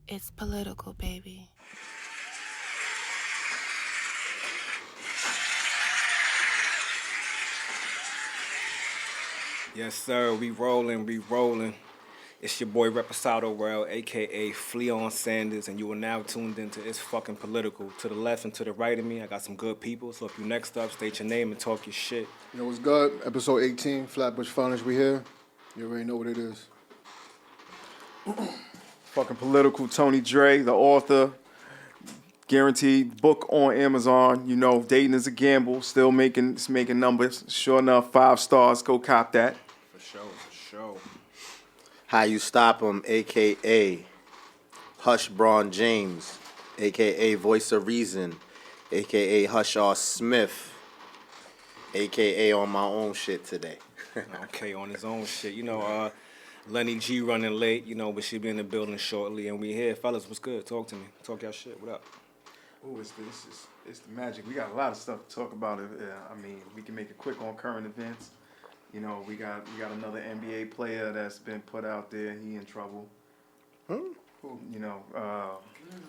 It's political, baby. Yes, sir. We rolling, we rolling. It's your boy Reposado World, aka Fleon Sanders, and you are now tuned into It's Fucking Political. To the left and to the right of me, I got some good people. So if you next up, state your name and talk your shit. You know what's good? Episode 18, Flatbush Finance, we here. You already know what it is. Fucking Political, Tony Dre, the author. Guaranteed book on Amazon. You know, dating is a gamble. Still making numbers. Sure enough, 5 stars. Go cop that. For sure, for sure. How You Stop 'Em, a.k.a. Hush Braun James, a.k.a. Voice of Reason, a.k.a. Hush R. Smith, a.k.a. on my own shit today. Okay, on his own shit. You know, Lenny G running late, you know, but she be in the building shortly, and we here. Fellas, what's good? Talk to me. Talk y'all shit. What up? Oh, it's the magic. We got a lot of stuff to talk about. I mean, we can make it quick on current events. You know, we got another NBA player that's been put out there. He in trouble. Hmm? You know,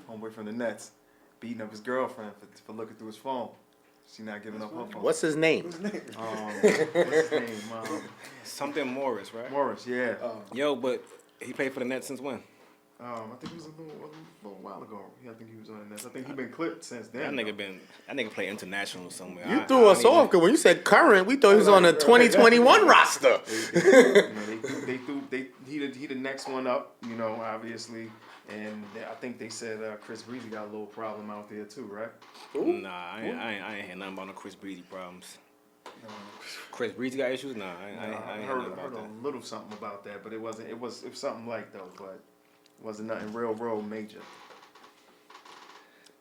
homeboy from the Nets beating up his girlfriend for looking through his phone. She not giving up her phone. What's his name? What's his name? Something Morris, right? Morris, yeah. Yo, but he played for the Nets since when? I think it was a little while ago. I think he was on the Nets. I think he been clipped since then. That nigga play international somewhere. You threw us off because when you said current, we thought he was on the 2021 roster. He the next one up, you know, obviously. And I think they said Chris Breezy got a little problem out there too, right? Nah, I ain't hear nothing about no Chris Breezy problems. Chris Breezy got issues? Nah, I ain't heard nothing about heard that. a little something about that, but it was something like though, but it wasn't nothing real major.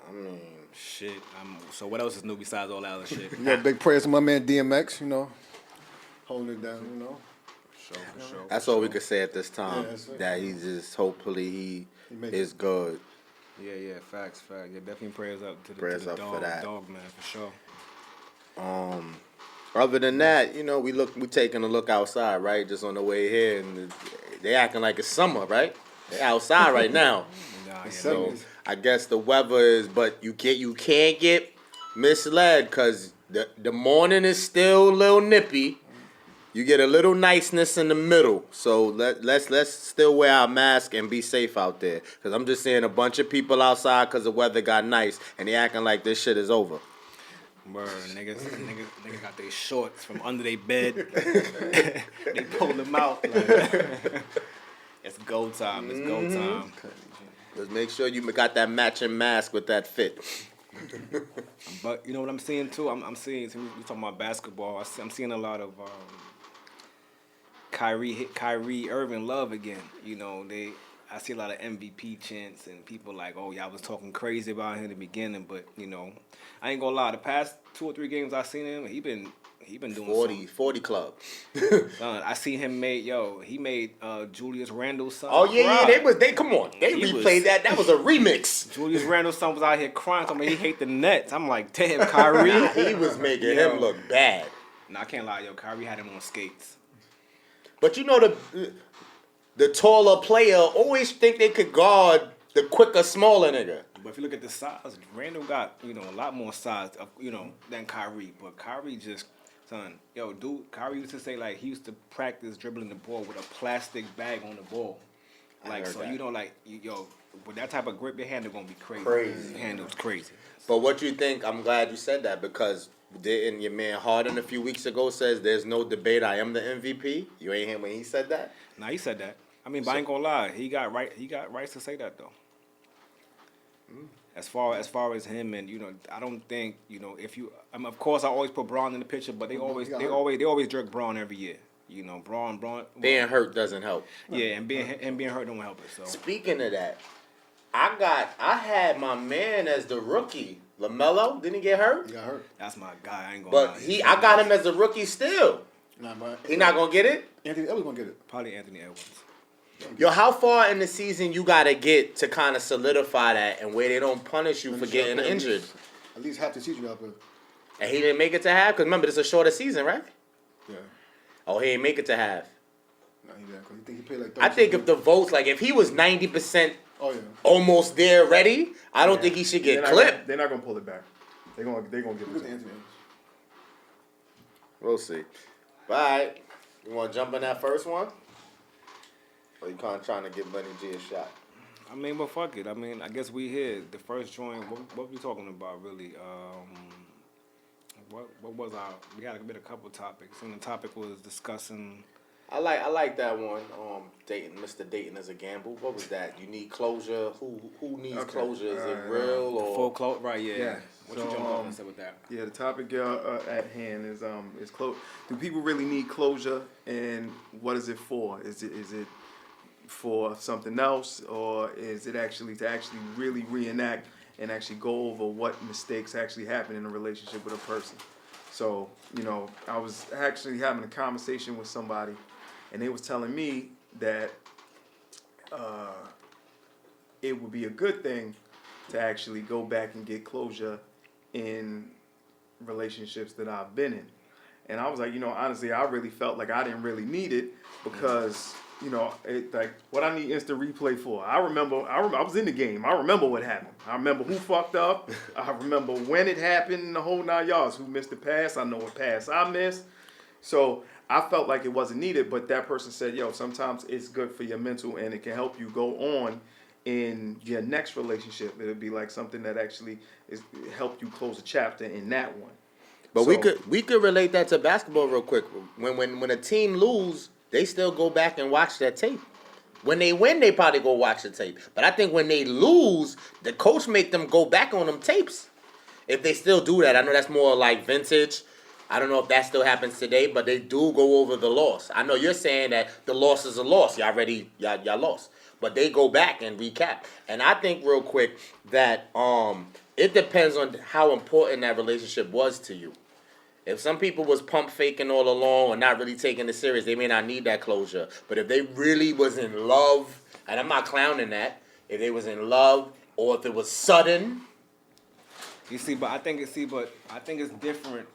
I mean, Shit. So what else is new besides all that other shit? You got big prayers to my man DMX, you know, holding it down, you know. For sure. that's all we could say at this time. Yeah, that's it. That he just, hopefully he make is good. Yeah, facts. Yeah, definitely prayers up to the, Prayers to the up dog, for that. dog man, for sure. Other than that, you know, we taking a look outside, right? Just on the way here, and they acting like it's summer, right? They outside right now. Nah, yeah, So I guess the weather is, but you can't get misled because the morning is still a little nippy. You get a little niceness in the middle. So let's still wear our mask and be safe out there. Because I'm just seeing a bunch of people outside because the weather got nice and they acting like this shit is over. Word, niggas got their shorts from under their bed. They pull them out. Like, it's go time. It's go time. Just make sure you got that matching mask with that fit. But you know what I'm seeing too? I'm seeing. So we talking about basketball. I'm seeing a lot of Kyrie Irving love again. You know I see a lot of MVP chants and people like, oh, y'all was talking crazy about him in the beginning, but you know, I ain't gonna lie. The past 2 or 3 games I seen him, he been doing 40 club. Son, I see him he made Julius Randle's son. Oh yeah, cry. they come on. They He replayed that. That was a remix. Julius Randle's son was out here crying, talking about he hate the Nets. I'm like, damn, Kyrie. He was making Yo. him look bad. Nah, I can't lie, Kyrie had him on skates. But you know the taller player always think they could guard the quicker, smaller nigga. But if you look at the size, Randle got, a lot more size, than Kyrie. But Kyrie just, Kyrie used to say, like, he used to practice dribbling the ball with a plastic bag on the ball. Like, so, that. With that type of grip, your hand is going to be crazy. Crazy. Your hand was crazy. But what you think, I'm glad you said that because didn't your man Harden a few weeks ago says there's no debate, I am the MVP? You ain't hear when he said that? Nah, he said that. I mean, but I ain't gonna lie, he got rights to say that though. As far as him and I don't think of course I always put Braun in the picture, but they always jerk Braun every year. Braun. Being hurt doesn't help. Yeah, and being hurt don't help it. So Speaking of that, I had my man as the rookie. LaMelo, didn't he get hurt? He got hurt. that's my guy. I ain't gonna lie. But I got him as a rookie still. Nah, but He not gonna get it? Anthony Edwards gonna get it. Probably Anthony Edwards. Yo, how far in the season you gotta get to kind of solidify that and where they don't punish you for getting injured? At least half the season you got to. And he didn't make it to half? Because remember, this is a shorter season, right? Yeah. Oh, he didn't make it to half. Nah, he didn't. 'Cause he played like. I think if the votes, like if he was 90% Oh yeah. almost there ready, I don't think he should get clipped. They're not gonna pull it back. They're gonna give it to him. We'll see. Alright. You wanna jump in that first one? Or you kinda trying to give Lenny G a shot? I mean, but fuck it. I mean, I guess we here. The first joint. What we talking about, really? What was our? We had a couple topics, and the topic was discussing. I like that one. Mr. Dayton is a gamble. What was that? You need closure. Who needs closure? Is it real or Full close? Right. Yeah. Yeah. What you jump off and say with that? Yeah, the topic at hand is close. Do people really need closure, and what is it for? Is it for something else, or is it actually to really reenact and actually go over what mistakes actually happen in a relationship with a person? So, I was actually having a conversation with somebody, and they was telling me that it would be a good thing to actually go back and get closure in relationships that I've been in. And I was like, honestly, I really felt like I didn't really need it because, like what I need instant replay for. I was in the game. I remember what happened. I remember who fucked up. I remember when it happened, the whole 9 yards. Who missed the pass? I know what pass I missed. So I felt like it wasn't needed, but that person said, sometimes it's good for your mental and it can help you go on in your next relationship. It'll be like something that actually help you close a chapter in that one. But we could relate that to basketball real quick. When a team lose, they still go back and watch that tape. When they win, they probably go watch the tape. But I think when they lose, the coach make them go back on them tapes. If they still do that, I know that's more like vintage. I don't know if that still happens today, but they do go over the loss. I know you're saying that the loss is a loss. Y'all lost. But they go back and recap. And I think real quick that it depends on how important that relationship was to you. If some people was pump faking all along or not really taking it serious, they may not need that closure. But if they really was in love, and I'm not clowning that, if they was in love or if it was sudden. You see, but I think it's different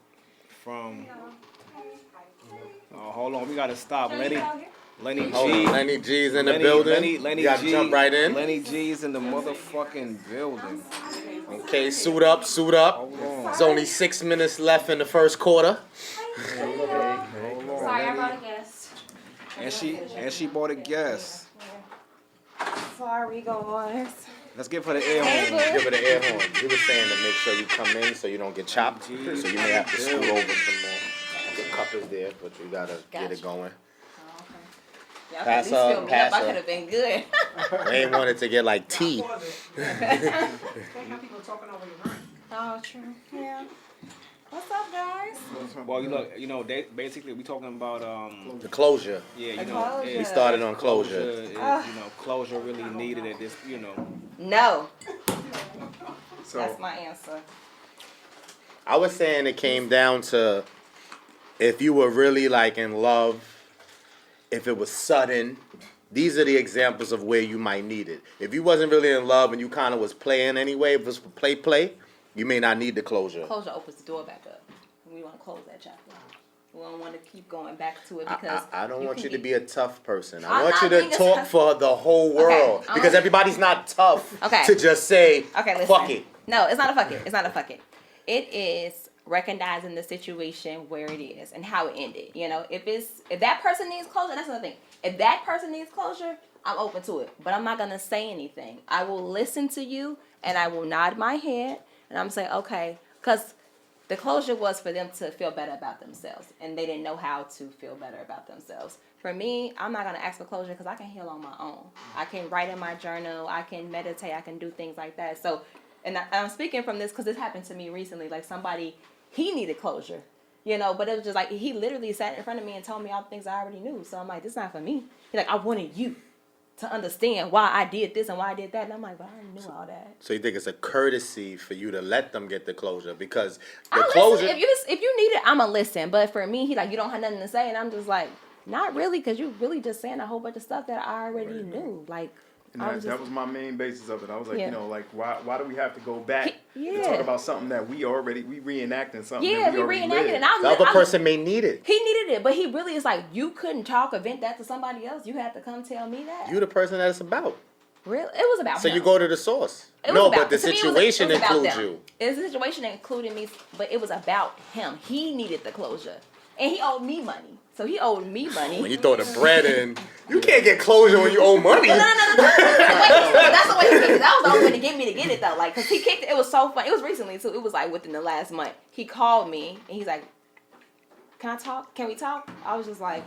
from. Oh, hold on, we gotta stop, Lenny G. Lenny G's in the building. Lenny you gotta G. jump right in. Lenny G's in the motherfucking building. Okay, suit up. It's only 6 minutes left in the first quarter. Sorry, I brought a guest. And she bought a guest. Sorry, guys. Let's give her the air horn. Give her the air horn. He was saying to make sure you come in so you don't get chopped. So you may have to scoot over some more. The cup is there, but you gotta get it going. Y'all Pass at least fill up, me pass up. I up. could have been good. They ain't want it to get like tea. Oh, true. Yeah. What's up, guys? Well, they basically we talking about The closure. yeah, Closure. We started on closure. is, closure really needed at this, No. So That's my answer. I was saying it came down to if you were really like in love, if it was sudden. These are the examples of where you might need it. If you wasn't really in love and you kind of was playing anyway, if it was for play, you may not need the closure. Closure opens the door back up. We want to close that chapter. We don't want to keep going back to it because I don't want you to be a tough person. I'm I want not you to being a talk tough- for the whole world. Okay, Because everybody's not tough Okay. to just say, Okay, listen. fuck it. No, it's not a fuck it. It's not a fuck it. It is recognizing the situation where it is and how it ended. If that person needs closure, that's another thing. If that person needs closure, I'm open to it. But I'm not gonna say anything. I will listen to you and I will nod my head and I'm saying, okay, because the closure was for them to feel better about themselves and they didn't know how to feel better about themselves. For me, I'm not gonna ask for closure because I can heal on my own. I can write in my journal, I can meditate, I can do things like that. So, and I'm speaking from this because this happened to me recently. Like somebody, he needed closure, but it was just like he literally sat in front of me and told me all the things I already knew. So I'm like, this is not for me. He's like, I wanted you to understand why I did this and why I did that. And I'm like, but I already knew all that. So you think it's a courtesy for you to let them get the closure because the I'll closure. listen. If you need it, I'ma listen. But for me, he like, you don't have nothing to say, and I'm just like, not really, because you really just saying a whole bunch of stuff that I already knew. Like, and that was my main basis of it. I was like, Yeah. why do we have to go back Yeah. to talk about something that we reenacting something yeah, that we already reenacted it. lived? And The other person may need it. he needed it, but he really is like, you couldn't talk or vent that to somebody else. You had to come tell me that. You the person that it's about. Really? It was about So him. you go to the source. It was No, about- but the to me, situation it was about includes them. you. The situation included me, but it was about him. He needed the closure, and he owed me money. So he owed me money. When you throw the bread in, you can't get closure when you owe money. No. That's the way he kicked it. That was the only way to get me to get it though. Like, cause he kicked it. It was so fun. It was recently too. It was like within the last month. He called me and he's like, "Can I talk? Can we talk?" I was just like,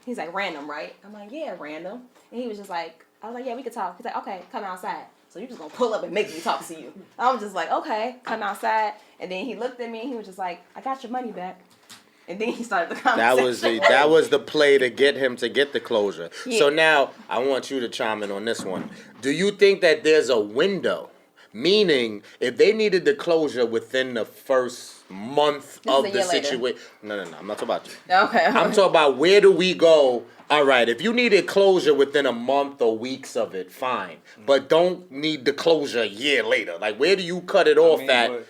He's like, "Random, right?" I'm like, "Yeah, random." And he was just like, I was like, "Yeah, we could talk." He's like, "Okay, come outside." So you just gonna pull up and make me talk to you? I was just like, "Okay, come outside." And then he looked at me and he was just like, "I got your money back." And then he started the conversation. That was the play to get him to get the closure. Yeah. So now I want you to chime in on this one. Do you think that there's a window? Meaning, if they needed the closure within the first month of the situation. No. I'm not talking about you. Okay. I'm talking about where do we go? All right, if you needed closure within a month or weeks of it, fine. But don't need the closure a year later. Like, where do you cut it off at? But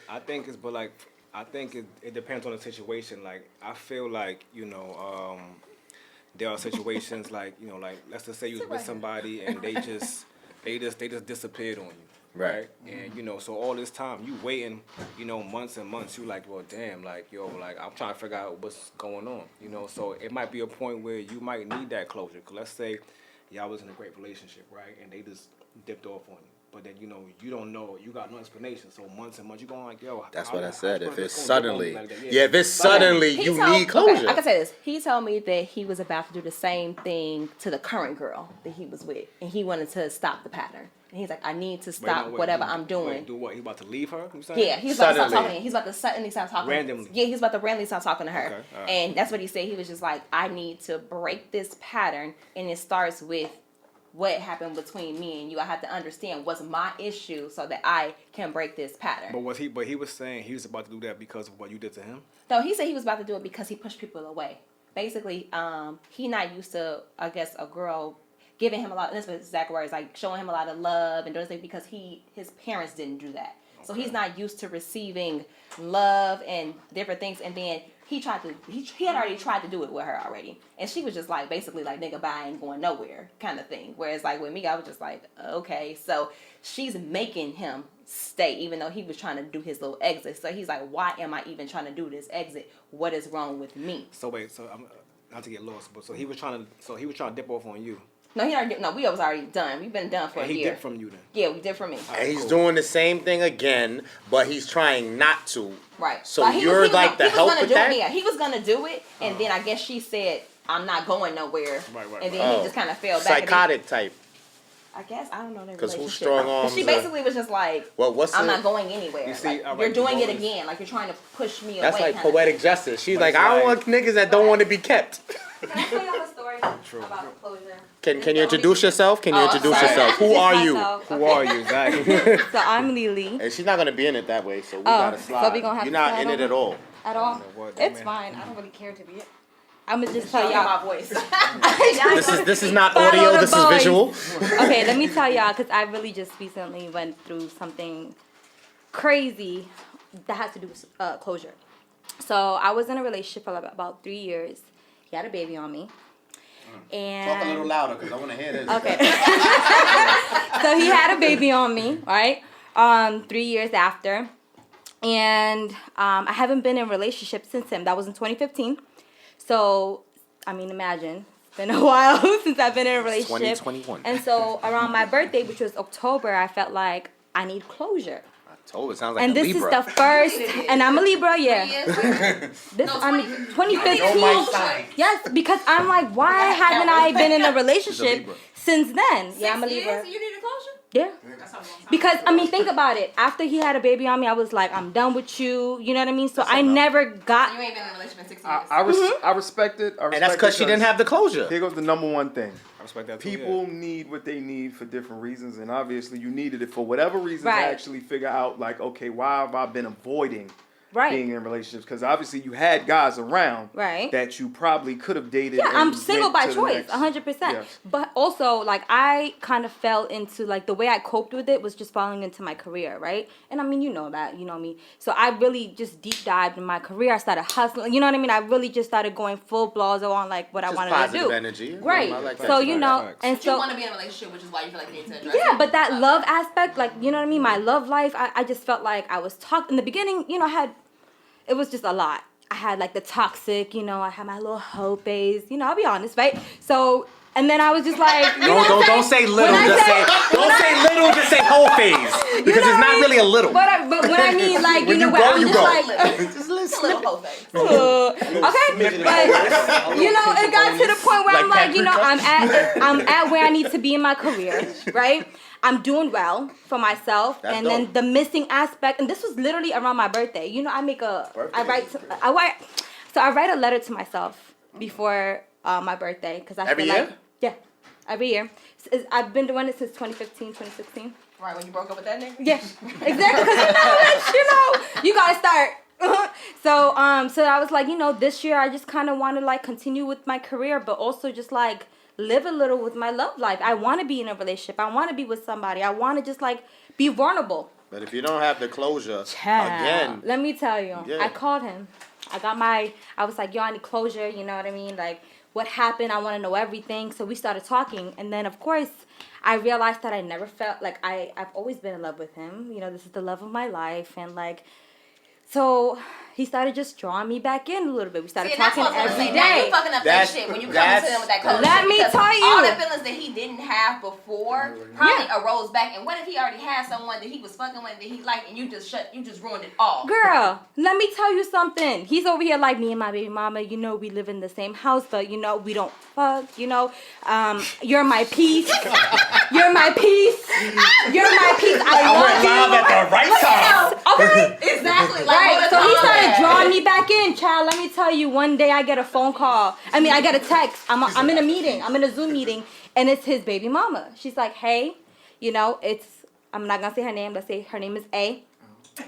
I think it depends on the situation. Like, I feel like, there are situations like, like, let's just say you was with somebody and they just disappeared on you. Right. And, so all this time you waiting, months and months, you like, well, damn, like, I'm trying to figure out what's going on, so it might be a point where you might need that closure. Cause let's say y'all was in a great relationship, right? And they just dipped off on you. But then, you don't know, you got no explanation. So months and months, you going like, yo. That's what I said. If it's gonna suddenly, like that? if it's suddenly, you need closure. Okay, I can say this. He told me that he was about to do the same thing to the current girl that he was with. And he wanted to stop the pattern. And he's like, I need to stop whatever I'm doing. Wait, do what? He about to leave her? You saying? Yeah, he's about to stop talking. He's about to suddenly stop talking. Randomly. Yeah, he's about to randomly stop talking to her. Okay, all right. And that's what he said. He was just like, I need to break this pattern. And it starts with what happened between me and you. I have to understand what's my issue so that I can break this pattern. But he was saying he was about to do that because of what you did to him? No, he said he was about to do it because he pushed people away. Basically, he not used to, I guess, a girl giving him a lot, this was exact words, like showing him a lot of love and doing things because his parents didn't do that. Okay. So he's not used to receiving love and different things. And then he had already tried to do it with her already. And she was just like, basically like, nigga, bye, I ain't going nowhere kind of thing. Whereas like with me, I was just like, okay. So she's making him stay even though he was trying to do his little exit. So he's like, why am I even trying to do this exit? What is wrong with me? So wait, I'm not to get lost, but so he was trying to dip off on you. No, we was already done. We've been done for a year. He did from you then? Yeah, we did from me. And he's doing the same thing again, but he's trying not to. Right. So you're like the help with that? Yeah, he was going to do it, and then I guess she said, I'm not going nowhere. Right. And then he just kind of fell back. Psychotic type. I guess, I don't know their Because relationship. who's strong arms? She basically was just like, I'm not going anywhere. You see, like, you're doing it again. Like, you're trying to push me away. That's like poetic justice. She's like, I don't want niggas that don't want to be kept. Can I tell y'all a story about closure? Can you introduce yourself? Who are you? Who are you, exactly? So I'm Lily. And she's not going to be in it that way, so we got to slide. So we gonna have You're to not in slide it at all. At all? It's fine. I don't really care to be it. I'm gonna just tell y'all my voice. This is not audio, this is visual. Okay, let me tell y'all, because I really just recently went through something crazy that has to do with closure. So I was in a relationship for about 3 years. He had a baby on me. And Talk a little louder, because I want to hear this. Okay. So he had a baby on me, right? 3 years after. And I haven't been in a relationship since him. That was in 2015. So, I mean, imagine. It's been a while since I've been in a relationship. 2021. And so around my birthday, which was October, I felt like I need closure. October sounds like And a this Libra. is the first, and I'm a Libra, yeah. This, I mean, 2015. Yes, because I'm like, why haven't I been in a relationship since then? Yeah, I'm a Libra. You needed closure? Yeah. Because, I mean, think about it. After he had a baby on me, I was like, I'm done with you. You know what I mean? So I never got... You ain't been in a relationship in 6 years. I respect it. And that's because she didn't have the closure. Here goes the number one thing. I respect that too, People need what they need for different reasons, and obviously you needed it for whatever reason Right. to actually figure out, like, okay, why have I been avoiding being in relationships because obviously you had guys around Right. that you probably could have dated. Yeah, and I'm single went by to the choice, next- 100%. Yes. But also, like, I kind of fell into, like, the way I coped with it was just falling into my career, right? And I mean, you know that, you know me. So I really just deep dived in my career. I started hustling, you know what I mean? I really just started going full blazo on, like, what I Just wanted to positive do. energy. Right. I like that. So, you know, Facts. and But you so. want to be in a relationship, which is why you feel like you need to address Yeah, it. but that love aspect, like, you know what I mean? My love life, I just felt like I was in the beginning, you know, it was just a lot. I had like the toxic, you know, I had my little hoe phase, you know, I'll be honest, right? So, and then I was just like, you know what I'm Don't saying? say little, When I just say- say don't say little, just say whole phase. Because it's not really a little. But when I mean, like, When you know you what, go, I'm you just go. like, Just It's a listen. little whole thing. okay, but you know, it got to the point where I'm Like like, you know, paprika? I'm at where I need to be in my career, right? I'm doing well for myself, That's and dope. then the missing aspect, and this was literally around my birthday. You know, I write a letter to myself before my birthday because I Every feel year? like every year. I've been doing it since 2015, 2016. Right, when you broke up with that nigga? Yeah, exactly. Because you gotta start. So I was like, you know, this year I just kind of want to like continue with my career, but also just like live a little with my love life. I want to be in a relationship. I want to be with somebody. I want to just like be vulnerable. But if you don't have the closure, Child, again, let me tell you, Yeah. I called him. I was like, yo, I need closure. You know what I mean? Like, what happened? I want to know everything. So we started talking, and then of course, I realized that I never felt like I've always been in love with him. You know, this is the love of my life, and like. So he started just drawing me back in a little bit. We started See, and that's talking what I was every gonna say. Now day. you fucking up that That's- shit when you come that's- to him with that closure. Let me because tell you. all the feelings that he didn't have before probably arose back. And what if he already had someone that he was fucking with that he liked, and you just ruined it all? Girl, let me tell you something. He's over here like me and my baby mama. You know, we live in the same house, but you know, we don't fuck. You know, you're my peace. You're my peace. You're my peace. I love you. at the right time. Okay. Exactly. Like, Right, what so he a started time. drawing me back in, child. Let me tell you, one day I get a phone call. I get a text. I'm in a meeting. I'm in a Zoom meeting, and it's his baby mama. She's like, hey, you know, I'm not gonna say her name. Let's say her name is A.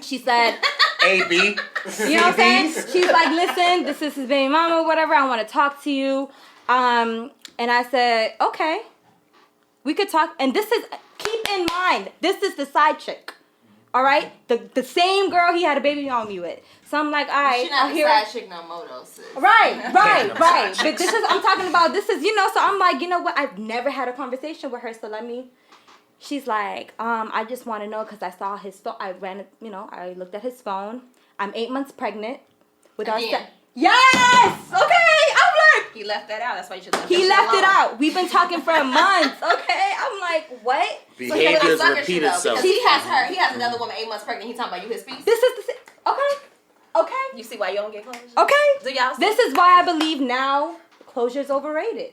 She said, A, B. you know what I'm saying? She's like, listen, this is his baby mama, whatever. I want to talk to you. And I said, okay, we could talk. And keep in mind, this is the side chick. All right, the same girl he had a baby on me with. So I'm like, all right, She not I'll the hear. side chick no more though, sis. Right. But I'm talking about, you know, so I'm like, you know what? I've never had a conversation with her, so she's like, I just want to know because I saw his phone. I looked at his phone. I'm 8 months pregnant with our Again. Yes! Okay, I'm like, He left that out. That's why you should leave he that left shit it alone. out. We've been talking for months, okay? I'm like, what? Behaviors sucker repeat shit up, itself. because he has another woman 8 months pregnant. He talking about you his piece. This is okay. You see why you don't get closure? Okay. Do y'all see? This is why I believe now closure is overrated.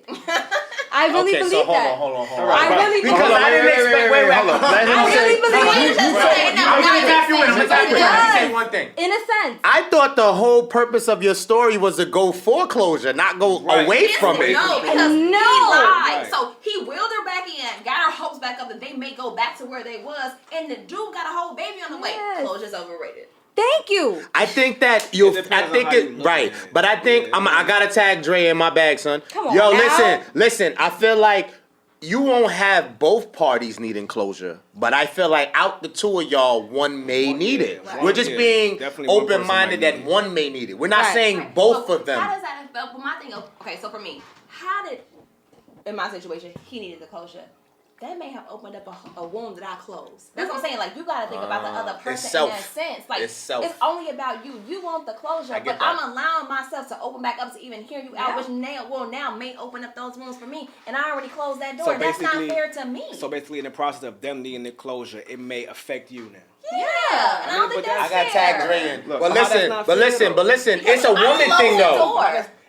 I really Okay, believe so that. hold on. I really Because believe I didn't expect. Wait. Hold up. Let him I say. really believe Just it. saying, no, I'm now gonna it tap you in. makes I'm gonna sense. tap you in. It Let me does. say one thing. In a sense. I thought the whole purpose of your story was to go for closure, not go away from it. No, because he No. lied. Right. So he wheeled her back in, got her hopes back up that they may go back to where they was, and the dude got a whole baby on the way. Yes. Closure's overrated. Thank you. I think that It depends on how you look right, at it. but I think Yeah. I gotta tag Dre in my bag, son. Come on Yo, now. listen. I feel like you won't have both parties needing closure, but I feel like out the two of y'all, one may need it. Right. We're just Yeah, being definitely one person open-minded might that need it. one may need it. We're not Right. saying Right. both Well, of them. How does that affect? But my thing, okay, so for me, how did, in my situation, he needed the closure. That may have opened up a wound that I closed. That's what I'm saying. Like, you got to think about the other person self. in that sense. Like, It's self. only about you. You want the closure, I get but that. I'm allowing myself to open back up to even hear you out, which now may open up those wounds for me. And I already closed that door. So That's not basically- fair to me. So basically, in the process of them needing the closure, it may affect you now. yeah, and I don't but think that's- that's I got fair. tag Dre in. Look, But how that's listen, not but fair, listen, though? but listen. It's a I woman closed thing the though. door.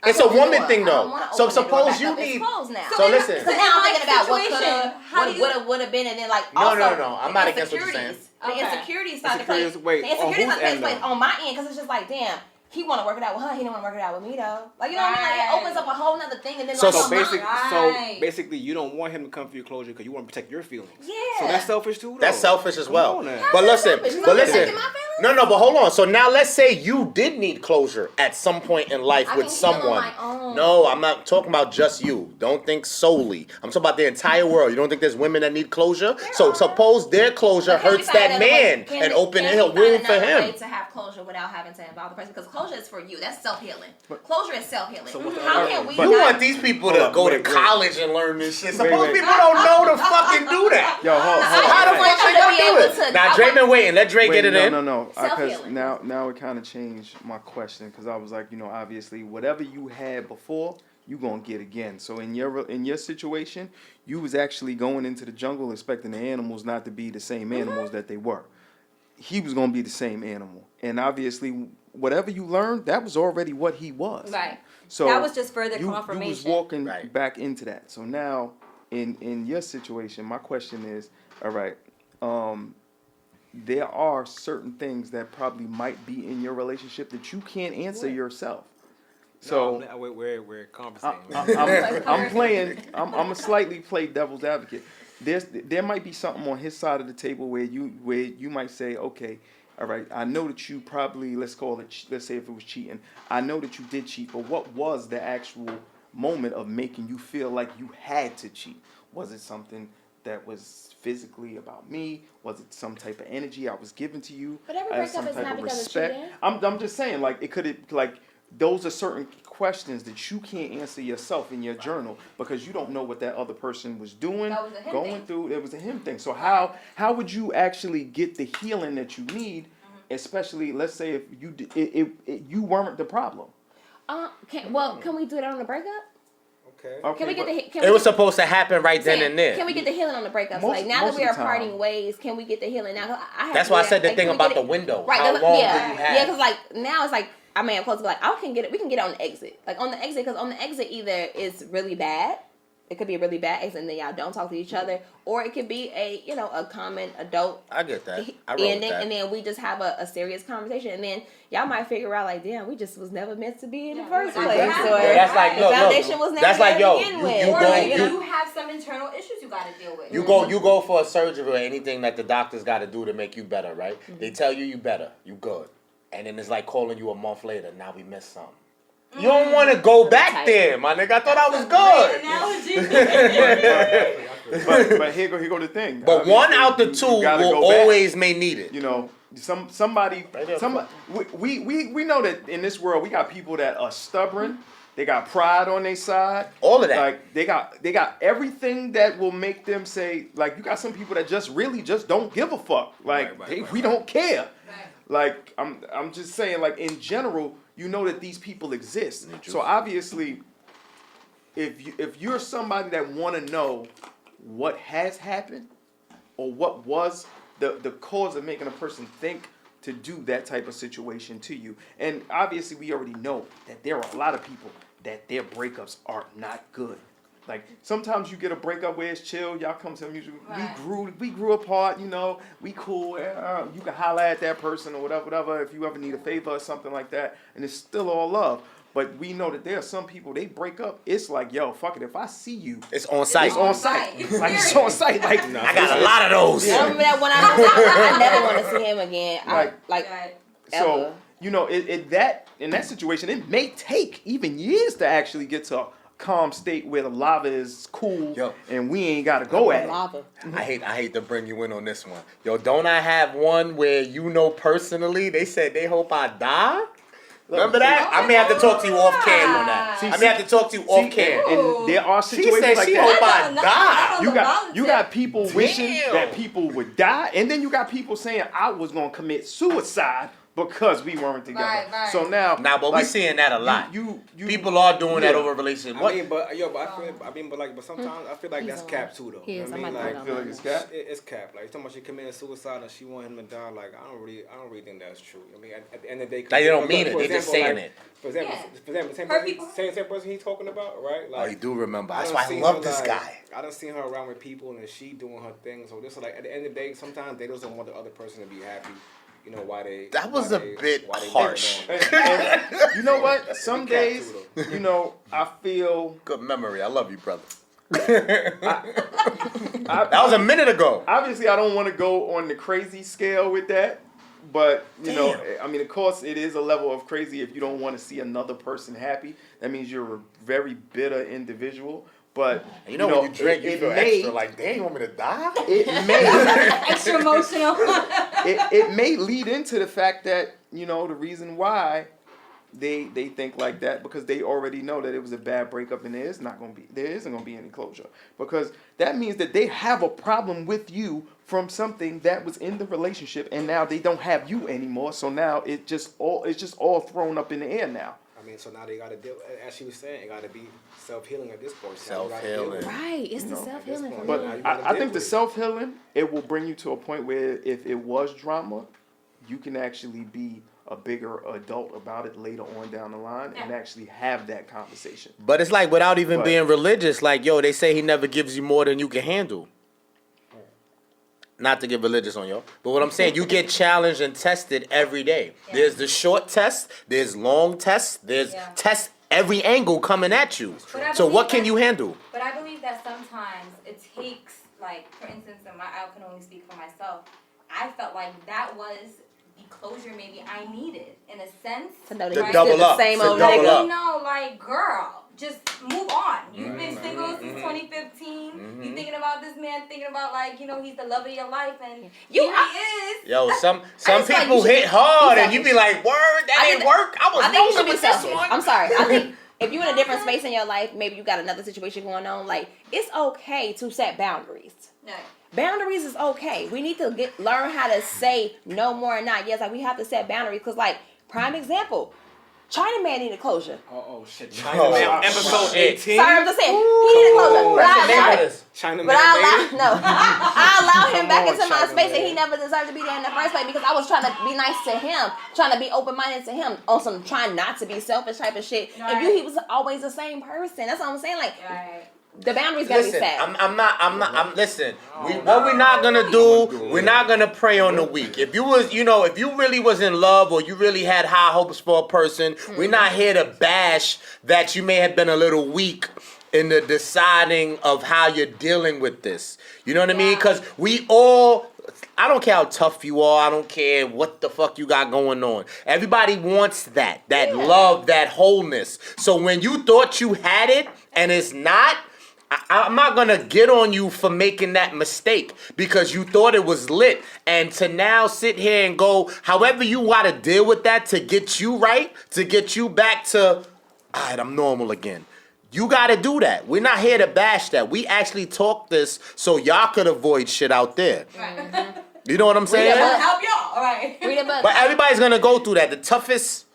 I It's a closed the woman door. thing I don't though. wanna So open that door suppose back you up. It's need. closed now. So listen. So now I'm thinking about what situation, could how do you- would have been, and then like No, also no. I'm the not against what you're saying. insecurities. The Okay. insecurities start to play. Insecurities, wait, The on insecurities whose start to end, play though? on my end because it's just like, damn, he want to work it out with her. He didn't want to work it out with me though. Like, you know what I mean? Like, it opens up a whole nother thing, and then So like, Right. basically, you don't want him to come for your closure because you want to protect your feelings. Yeah. So that's selfish too. Though. That's selfish as Come well. on now. But listen, Selfish. but You listen. protecting my feelings? No, but hold on. So now let's say you did need closure at some point in life I with can heal on someone. my own. No, I'm not talking about just you. Don't think solely. I'm talking about the entire world. You don't think there's women that need closure? So suppose their closure But can we hurts find that another way- man can and we- open can a we find room for another him. way to have closure without having to involve the person? Because closure is for you. That's self-healing. Closure is self-healing. So what's the How other- can we You not? want these people to go to wait. college and learn this shit. Wait, Suppose wait. people don't know to fucking do that. Yo, hold I on. How the just want fuck they you to gonna be do able it? to- Now, I Dre want- been waiting. Let Dre get it in. No. Because Self-healing. now it kind of changed my question because I was like, obviously, whatever you had before, you gonna get again. So in your situation, you was actually going into the jungle expecting the animals not to be the same animals that they were. He was gonna be the same animal, and obviously, whatever you learned, that was already what he was. Right. So That was just further you was confirmation. walking Right. back into that. So now, in your situation, my question is, all right, there are certain things that probably might be in your relationship that you can't answer yourself. So no, we're conversating. I'm playing. I'm gonna slightly play devil's advocate. There might be something on his side of the table where you might say, okay, all right, I know that you probably let's say if it was cheating, I know that you did cheat, but what was the actual moment of making you feel like you had to cheat? Was it something that was physically about me? Was it some type of energy I was giving to you? But every As breakup some is type not of because of respect? cheating. I'm just saying, like it could like those are certain questions that you can't answer yourself in your journal because you don't know what that other person was doing, That was a him going thing. through. It was a him thing. So how would you actually get the healing that you need, especially let's say if you weren't the problem? Can we do it on the breakup? Okay. Can we get but- the? Can It we was get- supposed to happen right then Sam, and there. Can we get the healing on the breakup? Most- Like now that most we of are the time. parting ways, can we get the healing now? 'Cause I have That's to why I do said that. the Like, thing can we about get the it- window. Right. How that's- long yeah. do you have? Yeah, because like now it's like I mean, I'm close to like I can get it. We can get it on the exit. Like on the exit, because on the exit either it's really bad. It could be a really bad exit, and then y'all don't talk to each other, or it could be a common adult I get that. I roll with ending, that. and then we just have a serious conversation, and then y'all might figure out like, damn, we just was never meant to be in the first place, Exactly. or Yeah, that's like, the look, foundation was never that's like, there to yo, begin you with. go- Or Or, like you know, you have some internal issues you got to deal with. You go for a surgery or anything that the doctors got to do to make you better, right? They tell you better, you good, and then it's like calling you a month later. Now we missed something. You don't want to go back there, my nigga. I thought I was good. But here go the thing. But one Obviously, out the you two gotta will go back. always may need it. Somebody Right there. we know that in this world we got people that are stubborn. They got pride on their side. All of that. Like they got everything that will make them say, like, you got some people that just don't give a fuck. Like we don't care. Like I'm just saying, like in general, you know that these people exist. So obviously, if you're somebody that want to know what has happened or what was the cause of making a person think to do that type of situation to you, and obviously we already know that there are a lot of people that their breakups are not good. Like sometimes you get a breakup where it's chill, y'all come to the music, we grew apart, we cool, you can holler at that person or whatever, if you ever need a favor or something like that, and it's still all love. But we know that there are some people, they break up, it's like, yo, fuck it, if I see you, It's on site. it's on site. Like it's on site. Like I got a lot of those. I remember that when I never want to see him again. Like So ever. in that situation, it may take even years to actually get to a calm state where the lava is cool and we ain't gotta go at it. Lava. I hate to bring you in on this one. Yo, don't I have one where personally they said they hope I die? Remember that? I may have to talk to you off cam on that. I may have to talk to you off cam. And there are She situations said like she that. hope I die. You got people wishing Damn. that people would die, and then you got people saying I was gonna commit suicide because we weren't together. Right. So now, Nah, but we seeing that a lot. You People are doing that yeah. over a relationship. I What? mean, but sometimes I feel like that's cap too, though. He is. I I mean, might like, put it feel like it's cap. It's cap. Like, talking about she committed suicide and she wanted him to die. Like, I don't really think that's true. I mean, at the end of the day, Like, they don't mean it. for They just example, saying like, it. For example, same person he's talking about, right? Like, Oh, you do remember. I That's done why I seen love her, this like, guy. I done seen her around with people and she doing her thing. So this is like at the end of the day, sometimes they just don't want the other person to be happy. You know why they? That was why a they- bit why they harsh. let it go. And you know what? Some Be cap days, too, I feel Good memory. I love you, brother. I, That was a minute ago. obviously I don't want to go on the crazy scale with that, But you know, I mean, of course, it is a level of crazy if you don't want to see another person happy. That means you're a very bitter individual. But You know when you drink, you feel extra like, damn, you want me to die? It may Extra emotional. it may lead into the fact that, you know, the reason why they think like that, because they already know that it was a bad breakup and there isn't gonna be any closure, because that means that they have a problem with you from something that was in the relationship, and now they don't have you anymore. So now it's just all thrown up in the air now. I mean, so now they got to deal, as she was saying, it got to be self-healing at this point. Self-healing. Right, it's the self-healing for But me. I think the self-healing, it will bring you to a point where if it was drama, you can actually be a bigger adult about it later on down the line and actually have that conversation. But it's like without even But- being religious, like, yo, they say he never gives you more than you can handle. Not to get religious on y'all, but what I'm saying, you get challenged and tested every day. Yeah. There's the short test, there's long tests, there's tests every angle coming at you. But I So what believe can you handle? But I believe that sometimes it takes, like, for instance, I can only speak for myself. I felt like that was the closure maybe I needed, in a sense. To know that To you double still the up, same to old double nigga. up. You know, like, girl, just move on. You've been single since 2015. You thinking about this man, thinking about, like, you know, he's the love of your life, and here he is. Yo, some just feel like people you should hit be hard and you be selfish. like, word, that I ain't think- work. I was I think you should rolling be with this selfish. one. I'm sorry. I think if you're in a different space in your life, maybe you got another situation going on, like, it's okay to set boundaries. No. Boundaries is okay. We need to learn how to say no more and not yes. Like, we have to set boundaries, because, like, prime example, Chinaman needed closure. Oh shit! Oh, Chinaman episode shit. 18. Sorry, I'm just saying he needed closure. But Chinaman But I made it. allowed him back Come on, into my China space, and man. he never deserved to be there in the first place, because I was trying to be nice to him, trying to be open-minded to him, on some trying not to be selfish type of shit. Right. And he was always the same person. That's what I'm saying. Like, Right. the boundaries gotta be Listen, set. listen. What we're not gonna do, we're not gonna prey on the weak. If you really was in love, or you really had high hopes for a person, we're not here to bash that you may have been a little weak in the deciding of how you're dealing with this. You know what I mean? Because we all, I don't care how tough you are. I don't care what the fuck you got going on. Everybody wants that love, that wholeness. So when you thought you had it and it's not, I'm not gonna get on you for making that mistake because you thought it was lit, and to now sit here and go, however you gotta deal with that to get you right, to get you back to, all right, I'm normal again. You gotta do that. We're not here to bash that. We actually talk this so y'all could avoid shit out there. Right. You know what I'm saying? Yeah, Help y'all. All right. Read a book. But everybody's gonna go through that. The toughest.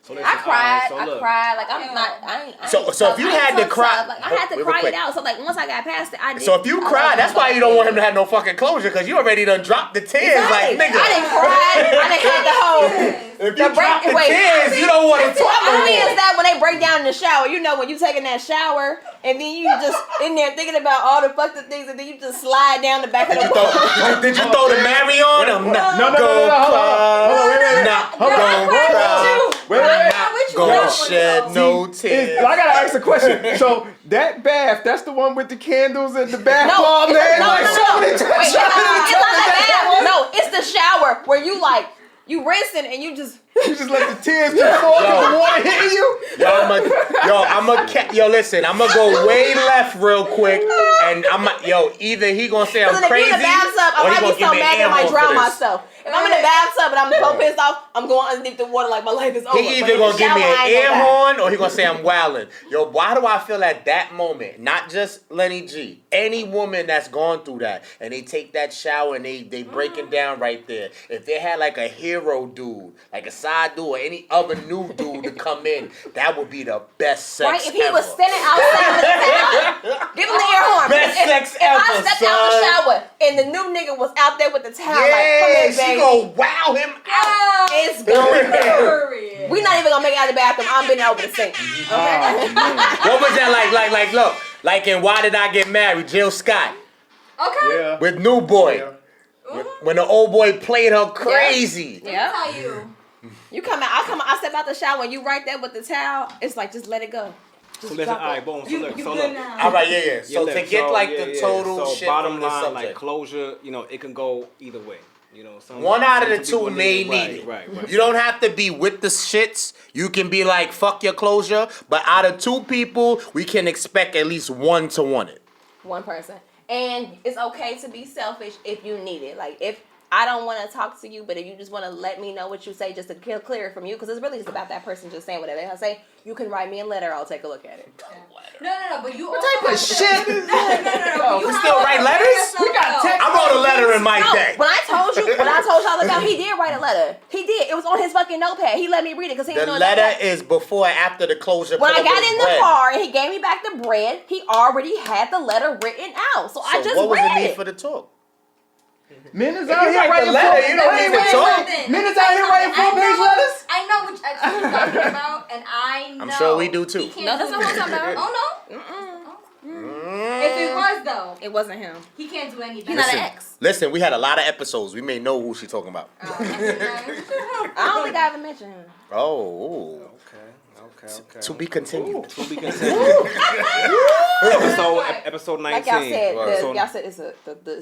So listen, I cried. alright, so look. Like, I'm not. I ain't So tough. if you I ain't had to tough, cry- tough. Like, I had to real cry quick. it out. So, like, once I got past it, I did. So if you cry, that's why you don't want him to have no fucking closure, because you already done dropped the tears. Right. Like, nigga. I didn't cry. I didn't have the whole. If you drop the tears, you don't want to talk no I mean, more. it's that when they break down in the shower. You know, when you taking that shower and then you just in there thinking about all the fucked up things, and then you just slide down the back of the wall. Did you throw the Mary on? I'm not No, gonna hold on. cry. Hold on, wait. Not Hold on, gonna hold on. cry. Wait. Gonna No, shed no tears. I gotta ask a question. So that bath, that's the one with the candles and the bath No, bomb it's there? no, Like, no, no. somebody Wait, touched it's not somebody the touched bath. No, it's the shower where you like you rinsing and you just. You just let the tears just fall because the water hitting you? Yo, listen, I'm gonna go way left real quick, and either he gonna say I'm Because if crazy, you're in the bathtub, I or he might gonna be give so me an mad that I air might horn drown for this. myself. If I'm in the bathtub and I'm so pissed off, I'm going underneath the water like my life is over. He But either in gonna the give me shower, I an ain't air gonna die. horn, or he gonna say I'm wildin'. Yo, why do I feel at that moment, not just Lenny G, any woman that's gone through that, and they take that shower and they breaking down right there. If they had like a hero dude, like a side dude, or any other new dude to come in, that would be the best sex Right? If he ever. was standing outside with the towel, give him the air horn. Best If- sex if I ever, stepped out the son. shower and the new nigga was out there with the towel, like, come Yeah, here, she baby. gonna wow him out. It's going down. We not even gonna make it out of the bathroom. I'm bending over the sink. Okay? What was that like? Look, like in Why Did I Get Married? Jill Scott Okay. Yeah. with New Boy. Yeah. When the old boy played her crazy. Yeah. Tell you. You come out, I step out the shower and you right there with the towel. It's like, just let it go. So listen, all right, boom. So look, You so good look. now. All right, yeah. So Yeah, to look, get so, like yeah, the yeah. total so shit bottom from this line, subject. like closure, it can go either way. You know, One out of the some people two may it. need it. Right. You don't have to be with the shits. You can be like, fuck your closure. But out of two people, we can expect at least one to want it. One person. And it's okay to be selfish if you need it. Like, if I don't want to talk to you, but if you just want to let me know what you say just to clear it from you, because it's really just about that person just saying whatever they say, you can write me a letter, I'll take a look at it. No, but you What type of shit? No. We still write letters? We got text. I wrote a letter in my No, day. when I told y'all about, he did write a letter. He did. It was on his fucking notepad. He let me read it because he The didn't know letter is before or after the closure. When I put up got his in the bread. car and he gave me back the bread, he already had the letter written out. So I just what was read the need it. for the talk? Men is If out you here write the writing letter, you don't need to talk. Men is out here writing 4-page letters. I know which episode you're talking about, and I know. I'm sure we do too. He can't No, that's do not what this. I'm talking about. Oh no. If it was though, It wasn't him. he can't do any He's not better. an ex. Listen, we had a lot of episodes. We may know who she talking about. I don't think I ever mentioned him. Oh, Okay. to be continued. To be continued. episode 19. Like y'all said, Episode- y'all said it's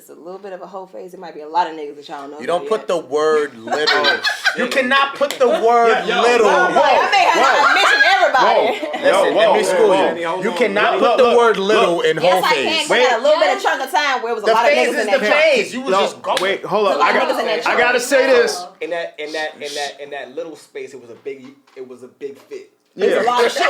a little bit of a whole phase. It might be a lot of niggas that y'all know. You don't put yet. the word little. You cannot put the word little. I may have not mentioned everybody. Listen, let me school you. You cannot put the word little in whole Yes, I can. phase. 'Cause I had a little bit of chunk of time where it was a The lot of phase niggas is in the that joint. phase. You was just going. Wait, hold up. I gotta say this. In that little space, it was a big fit. It's a lot of shit.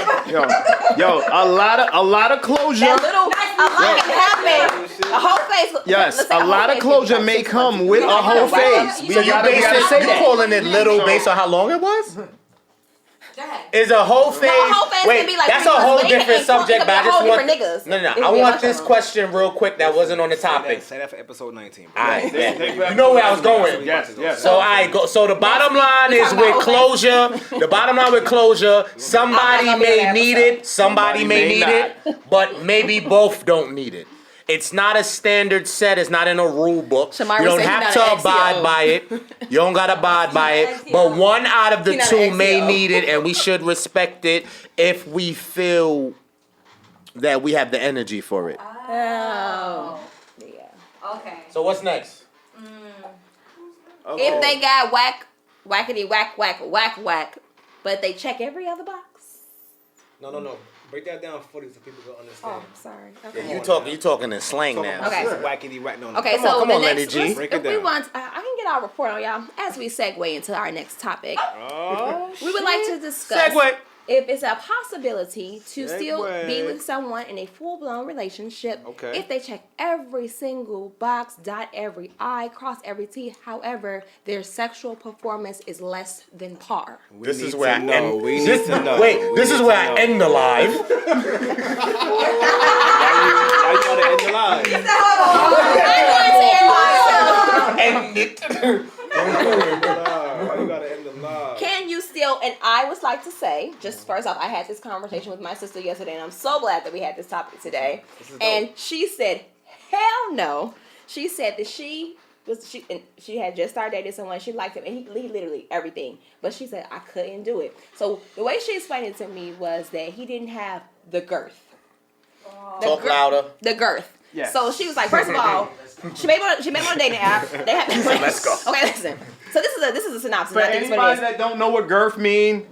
Yo, a lot of closure. That little, a lot can happen. A whole face. Yes, let's say a whole lot of face closure can be may like 6 come months. with You a know, whole right? phase. So We you gotta say you that. calling it little based on how long it was? Go ahead. Is a whole phase? No, a whole phase Wait, can be like that's 3 a months, whole but it different ain't- subject. it could be But I a just whole want different niggas. no. It I could be a want bunch this of them. question real quick that wasn't on the topic. Say that for episode 19. All right, Take you know where I was going. Yes. So I go. So the bottom line is talking with about closure. The bottom line with closure. Somebody I'm not gonna be may on that need episode. it. Somebody may may need it. But maybe both don't need it. It's not a standard set. It's not in a rule book. Shamira You don't said he have not to an abide XTO. by it. You don't gotta abide by it. XTO. But one out of the He not two an may XTO. need it, and we should respect it if we feel that we have the energy for it. Oh. Yeah. Okay. So what's next? If they got whackity whack, but they check every other box. No. Break that down fully so people can understand. Oh, sorry. Okay. You talking in slang now. Okay. Wackity whack. No. Okay, Come so on, the Lenny next, G. let's- Break it if we down. want, I can get our report on y'all as we segue into our next topic. Oh, We would like to discuss Segue. if it's a possibility to still be Segue. with someone in a full-blown relationship Okay. if they check every single box, dot every I, cross every T. However, their sexual performance is less than par. This is need where to I know. end. We this, need to know. Wait, We this need is to where I know. end the live. Why you gotta end the line? End it. Why you gotta end the line? Can you still, and I would like to say, just first off, I had this conversation with my sister yesterday, and I'm so glad that we had this topic today. This is dope. And she said, hell no. She said that she had just started dating someone, she liked him, and he literally everything. But she said, I couldn't do it. So the way she explained it to me was that he didn't have the girth. Talk louder. The girth. Yes. So she was like, first of all, she made him on a dating app. They have Let's go. Okay, listen. So this is a synopsis. For I think it's what it anybody is. that don't know what girth mean,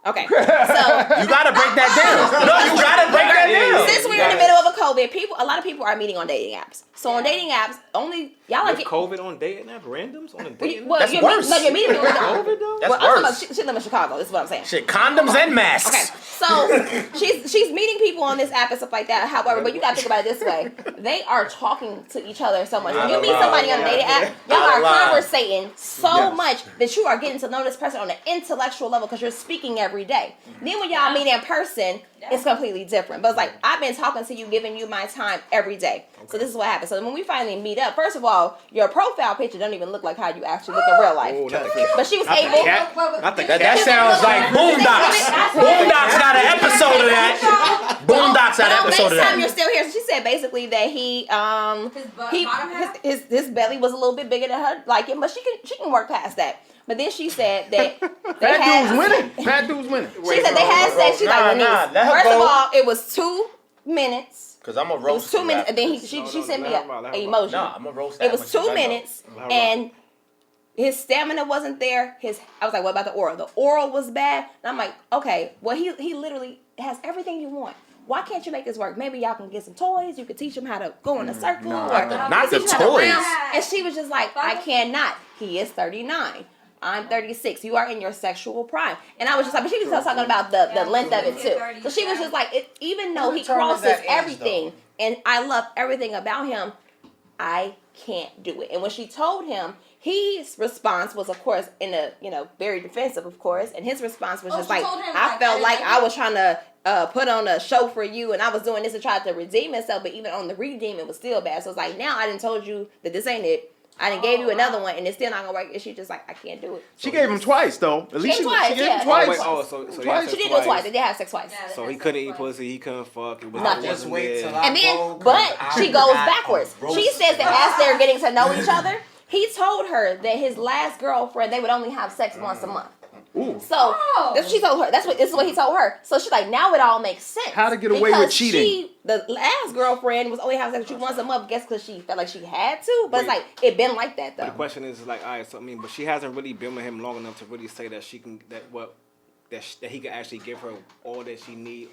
Okay. So You gotta break that down. No, you gotta break that down. since we're in the middle of a COVID, a lot of people are meeting on dating apps. So on dating apps, only y'all are With getting. COVID on dating app, randoms on a dating app. Well, That's you're worse. You're meeting people. COVID though? That's I'm talking about, worse. she live in Chicago. This is what I'm saying. Shit, condoms and masks. Okay, so she's meeting people on this app and stuff like that. However, but you gotta think about it this way: they are talking to each other so much. When you meet somebody on a dating app, y'all Out are of line. conversating so much that you are getting to know this person on an intellectual level because you're speaking every day. Then when y'all meet in person, it's completely different. But it's like I've been talking to you, giving you my time every day. So this is what happens. So when we finally meet up, first of all, your profile picture don't even look like how you actually look in real life. Oh, not the cat. But she was Not the able. cat. Not the That cat. sounds like Boondocks. Boondocks got an episode of that. Boondocks got an episode of Next time you're that. still here. So she said basically that he bottom half? his belly was a little bit bigger than her liking, but she can work past that. But then she said that fat dude's winning. Fat dude's winning. She said they had sex. She's like, Nah, Denise, let her first of go. all, it was 2 minutes. Cause I'm a It was roast. 2 minutes, and then No, she no, sent me let her an rock. emoji. Nah, I'm a roast. It was 2 minutes, and his stamina wasn't there. I was like, what about the oral? The oral was bad. And I'm like, okay, well, he literally has everything you want. Why can't you make this work? Maybe y'all can get some toys. You could teach him how to go in a circle. Not the teach him how to toys. round. And she was just like, I cannot. He is 39. I'm 36. You are in your sexual prime. And I was just like, but she was just talking about the length of it too. So she was just like, even though he crosses everything, and I love everything about him, I can't do it. And when she told him, his response was, of course, very defensive, of course. And his response was just like, I felt like I was trying to put on a show for you, and I was doing this to try to redeem myself, but even on the redeem, it was still bad. So it's like, now I done told you that this ain't it. I done gave you another one, and it's still not gonna work. And she just like, I can't do it. She gave him twice, though. At least she gave him Oh, twice. wait, so She did do it twice. They did have sex twice. So he couldn't eat pussy. He couldn't fuck. It was Nothing. just wait till And then, but she goes backwards. She says that as they're getting to know each other, he told her that his last girlfriend, they would only have sex once a month. Ooh. So that's what she told her. This is what he told her. So she's like, now it all makes sense. How to get away with cheating? The last girlfriend was only having sex with you once a month. Guess because she felt like she had to. But it's like it been like that though. But the question is like, all right, so I mean, but she hasn't really been with him long enough to really say that she can that he could actually give her all that she needs.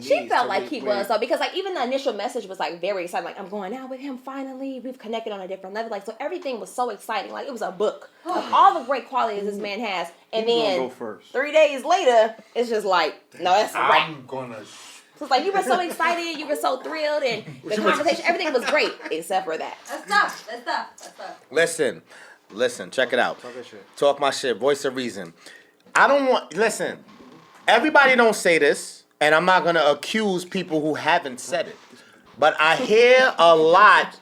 She felt like he was though, because like even the initial message was like very exciting. Like, I'm going out with him finally. We've connected on a different level. Like, so everything was so exciting. Like it was a book of all the great qualities this man has. And then 3 days later, it's just like, no, that's a wrap. I'm gonna. So it's like you were so excited, you were so thrilled, and the conversation, everything was great except for that. That's tough. Listen, check it out. Talk that shit. Talk my shit, voice of reason. Listen, everybody don't say this, and I'm not gonna accuse people who haven't said it. But I hear a lot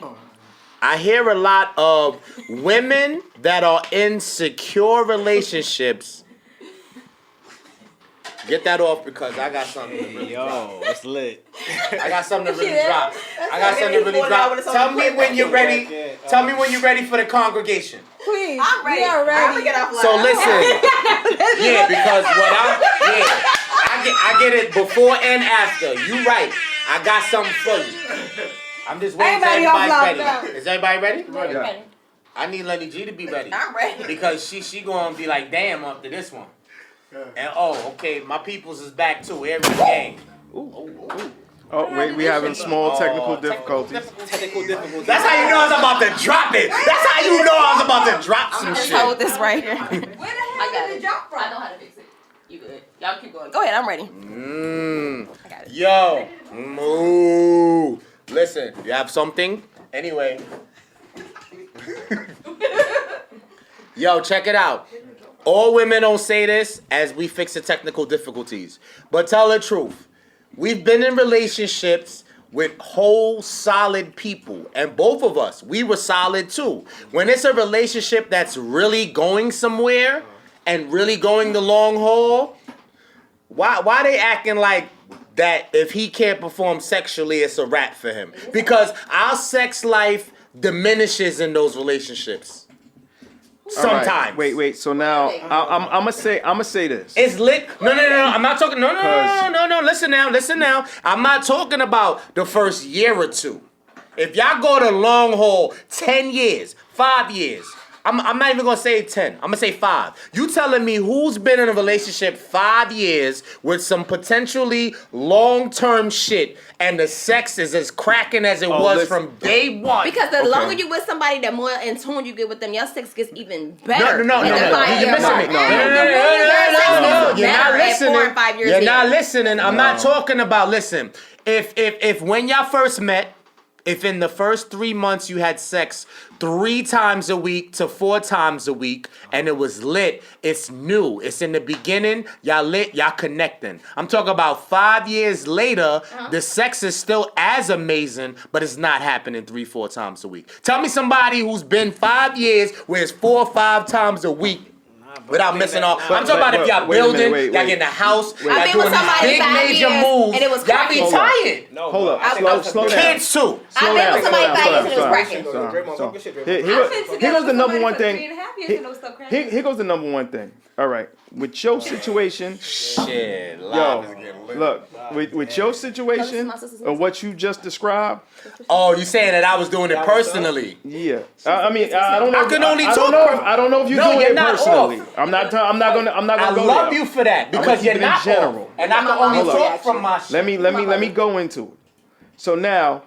of women that are in secure relationships. Get that off because I got something to really drop. It's lit. I got something to really drop. Tell me when you're ready. Tell me when you're ready for the congregation. Please. I'm ready. We are ready. So listen. Because I get it before and after. You right. I got something for you. I'm just waiting till everybody's ready. Is everybody ready? Ready. I need Lenny G to be ready. I'm ready. Because she gonna be like, damn, after this one. And okay, my peoples is back too. Every game. Oh, wait, we having small technical difficulties. Technical difficulties. That's how you know I was about to drop it. That's how you know I was about to drop some Just shit. hold this right here. Where the hell did it drop from? I know how to fix it. You good? Y'all keep going. Go ahead. I'm ready. I got it. Yo. Moo. Listen, you have something? Anyway. Yo, check it out. All women don't say this as we fix the technical difficulties. But tell the truth. We've been in relationships with whole solid people. And both of us, we were solid too. When it's a relationship that's really going somewhere and really going the long haul, why they acting like that if he can't perform sexually, it's a wrap for him? Because our sex life diminishes in those relationships. Sometimes. Right. Wait. So now I'm gonna say this. It's lit. No. I'm not talking. No. Listen now. I'm not talking about the first year or two. If y'all go to long haul, 10 years, 5 years. I'm not even gonna say 10. I'm gonna say 5. You telling me who's been in a relationship 5 years with some potentially long-term shit, and the sex is as cracking as it was from day one? Because the longer you with somebody, the more in tune you get with them. Your sex gets even better. No. You're missing me. No. You're not listening. 4 and 5 years You're in. not listening. I'm not talking about. Listen, if when y'all first met, if in the first 3 months you had sex 3 times a week to 4 times a week and it was lit, it's new. It's in the beginning, y'all lit, y'all connecting. I'm talking about 5 years later, the sex is still as amazing, but it's not happening 3-4 times a week. Tell me somebody who's been 5 years where it's 4 or 5 times a week without missing off. I'm talking about if y'all building, y'all getting a house, y'all doing these big major moves, and it was y'all be tired. No, Hold up. Slow down. Kids too. I've been with somebody 5 years and it was cracking. Here goes the number one thing. years ago was still crazy. Here goes the number one thing. All right, with your situation, Shit, yo, live is getting lit. look, with your situation or what you just described, Oh, you saying that I was doing it personally? yeah. I mean, I don't know. I can only I talk. don't know if you're No, doing you're it not personally. off. I'm not gonna I go love there. you for that because you're keep it in not general. off, and I can only Hold up. talk from my shit. Let me go into it. So now,